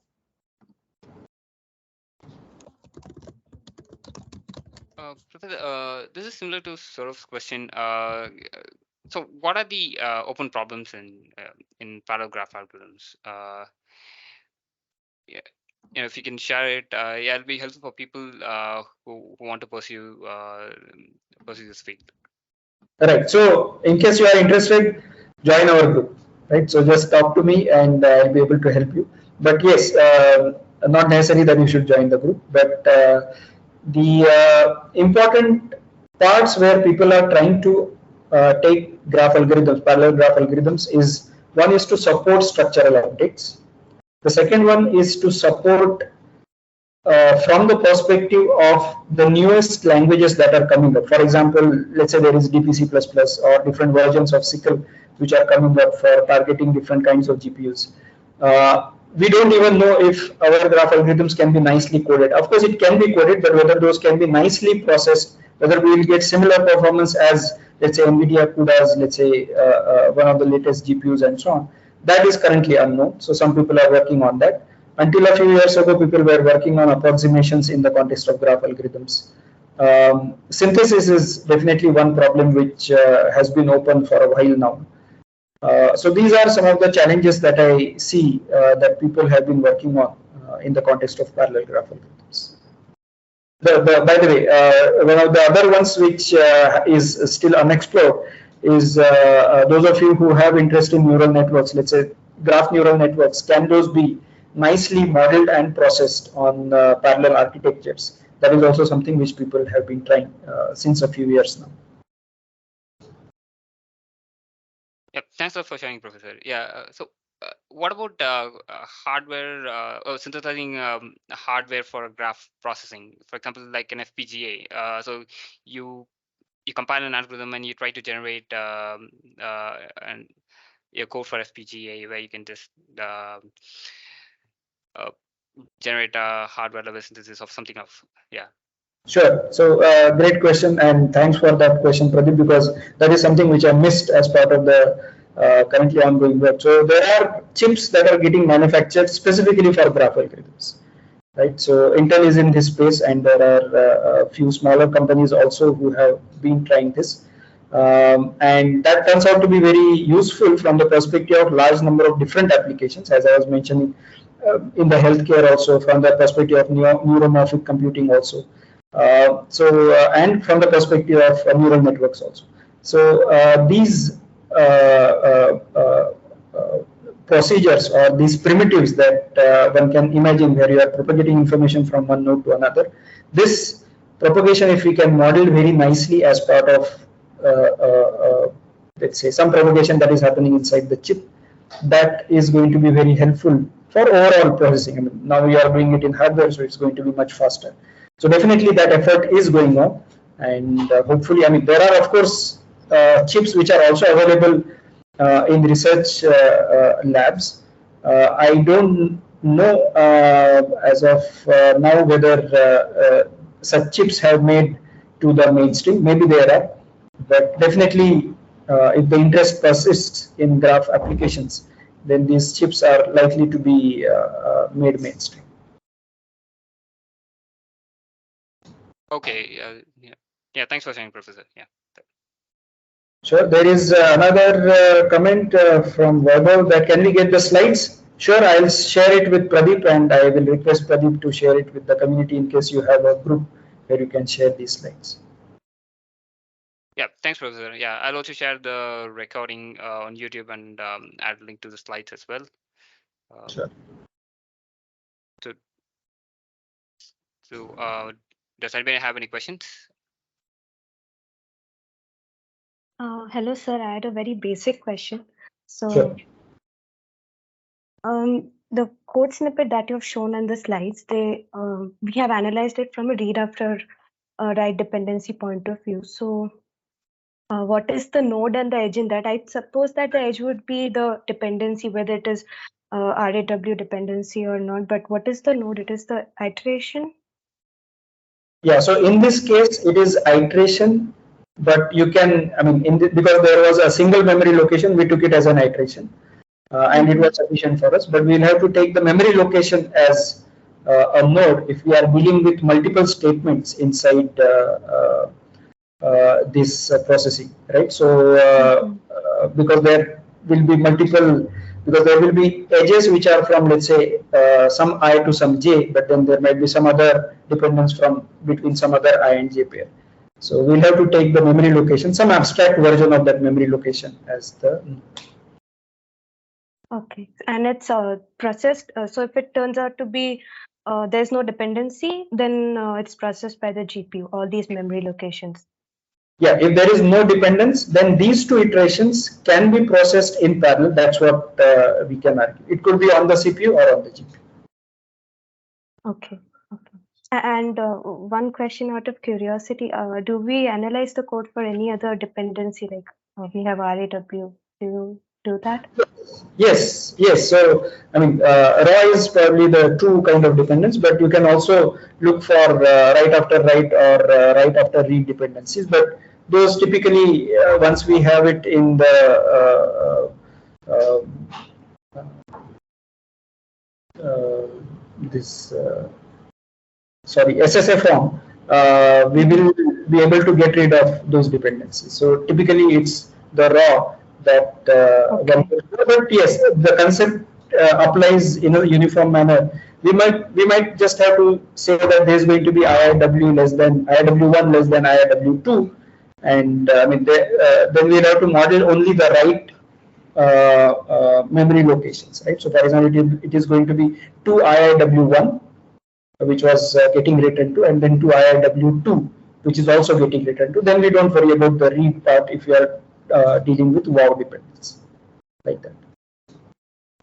B: Professor, this is similar to Saurav's question. So what are the open problems in parallel graph algorithms? Yeah, if you can share it, yeah, it'll be helpful for people who want to pursue this field.
A: Right. So in case you are interested, join our group. Right. So just talk to me, and I'll be able to help you. But yes, not necessary that you should join the group. But the important parts where people are trying to take graph algorithms, parallel graph algorithms, is one is to support structural updates. The second one is to support from the perspective of the newest languages that are coming up. For example, let's say there is DPC++ or different versions of SYCL which are coming up for targeting different kinds of GPUs. We don't even know if our graph algorithms can be nicely coded. Of course, it can be coded, but whether those can be nicely processed, whether we will get similar performance as, let's say, NVIDIA CUDA's, let's say, one of the latest GPUs and so on, that is currently unknown. So some people are working on that. Until a few years ago, people were working on approximations in the context of graph algorithms. Synthesis is definitely one problem which has been open for a while now. So these are some of the challenges that I see that people have been working on in the context of parallel graph algorithms. By the way, one of the other ones which is still unexplored is those of you who have interest in neural networks, let's say graph neural networks, can those be nicely modeled and processed on parallel architectures? That is also something which people have been trying since a few years now.
B: Yep, thanks a lot for sharing, Professor. Yeah, so what about hardware, synthesizing hardware for graph processing? For example, like an FPGA. So you compile an algorithm and you try to generate a code for FPGA where you can just generate a hardware level synthesis of something else. Yeah.
A: Sure. So great question, and thanks for that question, Pradeep, because that is something which I missed as part of the currently ongoing work. So there are chips that are getting manufactured specifically for graph algorithms, right? So Intel is in this space, and there are a few smaller companies also who have been trying this. And that turns out to be very useful from the perspective of large number of different applications, as I was mentioning, in the healthcare also, from the perspective of neuromorphic computing also. And from the perspective of neural networks also. So these procedures or these primitives that one can imagine, where you are propagating information from one node to another, this propagation, if we can model very nicely as part of let's say some propagation that is happening inside the chip, that is going to be very helpful for overall processing. I mean, now we are doing it in hardware, so it's going to be much faster. So definitely that effort is going on, and hopefully, I mean, there are of course chips which are also available in research labs. I don't know as of now whether such chips have made to the mainstream. Maybe there are, but definitely if the interest persists in graph applications, then these chips are likely to be made mainstream.
B: Okay. Yeah. Thanks for sharing, Professor. Yeah.
A: Sure. There is another comment from Vaibhav that can we get the slides? Sure, I'll share it with Pradeep, and I will request Pradeep to share it with the community in case you have a group where you can share these slides.
B: Yeah, thanks, Professor. Yeah, I'll also share the recording on YouTube and add a link to the slides as well.
A: Sure.
B: So, does anybody have any questions?
F: Hello, sir. I had a very basic question. So,
A: Sure.
F: the code snippet that you've shown on the slides, we have analyzed it from a read after write dependency point of view. So, what is the node and the edge in that? I suppose that the edge would be the dependency, whether it is RAW dependency or not. But what is the node? It is the iteration.
A: Yeah. So in this case, it is iteration, but you can, I mean, because there was a single memory location, we took it as an iteration, and it was sufficient for us. But we'll have to take the memory location as a node if we are dealing with multiple statements inside this processing, right? So because there will be multiple, because there will be edges which are from, let's say, some I to some j, but then there might be some other dependence from between some other I and j pair. So we'll have to take the memory location, some abstract version of that memory location as the.
F: Okay, and it's processed. So if it turns out to be there's no dependency, then it's processed by the GPU, all these memory locations.
A: Yeah, if there is no dependence, then these two iterations can be processed in parallel. That's what we can argue. It could be on the CPU or on the GPU.
F: Okay. Okay. And one question out of curiosity, do we analyze the code for any other dependency? Like we have RAW. Do you do that?
A: Yes, yes. So, I mean, raw is probably the true kind of dependence, but you can also look for write after write or write after read dependencies. But those typically, once we have it in the SSA form, we will be able to get rid of those dependencies. So typically, it's the raw that
F: Okay.
A: but yes, the concept applies in a uniform manner. We might just have to say that there is going to be IIW less than IIW1 less than IIW2, and I mean then we'll have to model only the right memory locations, right? So for example, it is going to be 2 IIW1, which was getting written to, and then 2 IIW2, which is also getting written to. Then we don't worry about the read part if you are dealing with wow dependence, like that.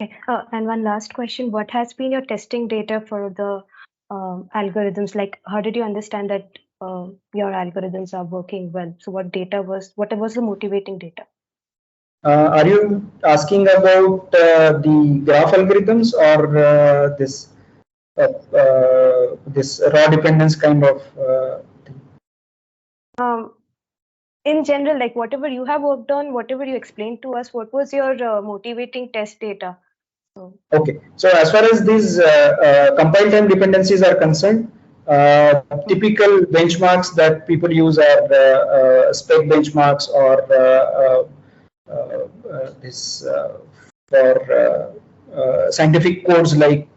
F: Okay. And one last question: what has been your testing data for the algorithms? Like, how did you understand that your algorithms are working well? So, what was the motivating data?
A: Are you asking about the graph algorithms or this raw dependence kind of thing?
F: In general, like whatever you have worked on, whatever you explained to us, what was your motivating test data?
A: Okay, so as far as these compile time dependencies are concerned, typical benchmarks that people use are spec benchmarks or this for scientific codes like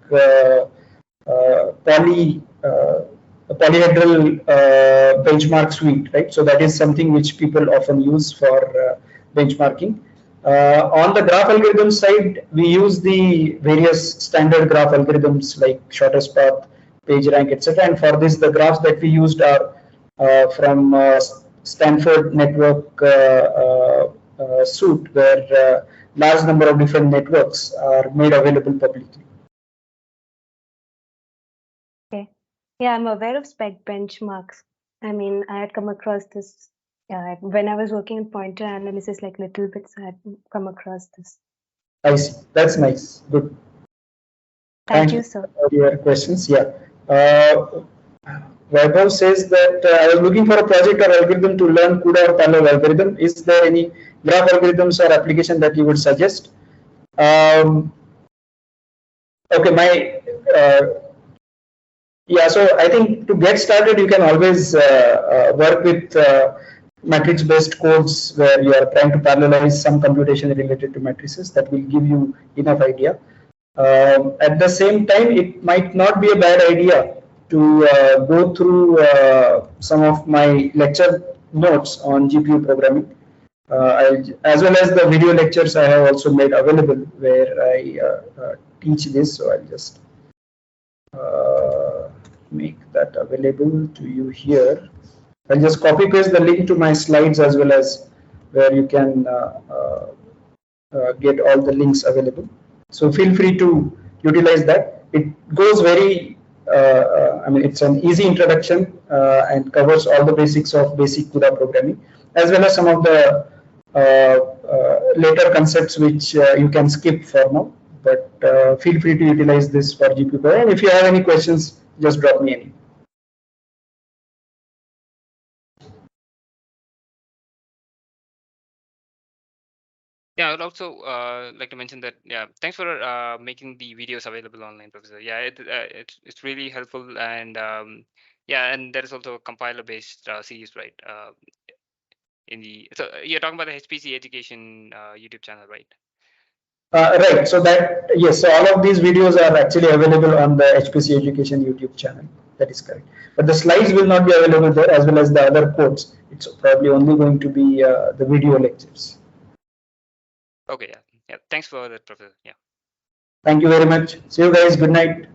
A: polyhedral benchmark suite, right? So that is something which people often use for benchmarking. On the graph algorithm side, we use the various standard graph algorithms like shortest path, PageRank, etc. And for this, the graphs that we used are from Stanford network suite, where large number of different networks are made available publicly.
F: Yeah, I'm aware of spec benchmarks. I mean, I had come across this when I was working in pointer analysis, like little bits. I had come across this.
A: I see. That's nice. Good.
F: Thank
A: Thanks
F: you, sir.
A: for your questions. Yeah. Vaibhav says that I was looking for a project or algorithm to learn CUDA or parallel algorithm. Is there any graph algorithms or application that you would suggest? Okay, yeah, so I think to get started, you can always work with matrix-based codes where you are trying to parallelize some computation related to matrices. That will give you enough idea. At the same time, it might not be a bad idea to go through some of my lecture notes on GPU programming. As well as the video lectures I have also made available where I teach this. So I'll just make that available to you here. I'll just copy paste the link to my slides as well as where you can get all the links available. So feel free to utilize that. It goes very, I mean, it's an easy introduction and covers all the basics of basic CUDA programming, as well as some of the later concepts which you can skip for now. But feel free to utilize this for GPU programming. If you have any questions, just drop me any.
B: Yeah, I would also like to mention that, yeah, thanks for making the videos available online, Professor. Yeah, it's really helpful, and yeah, and there is also a compiler-based series, right? In the so you're talking about the HPC education YouTube channel, right?
A: Right. So that, yes. So all of these videos are actually available on the HPC Education YouTube channel. That is correct. But the slides will not be available there, as well as the other codes. It's probably only going to be the video lectures.
B: Okay. Yeah. Yeah. Thanks for that, Professor. Yeah.
A: Thank you very much. See you guys. Good night.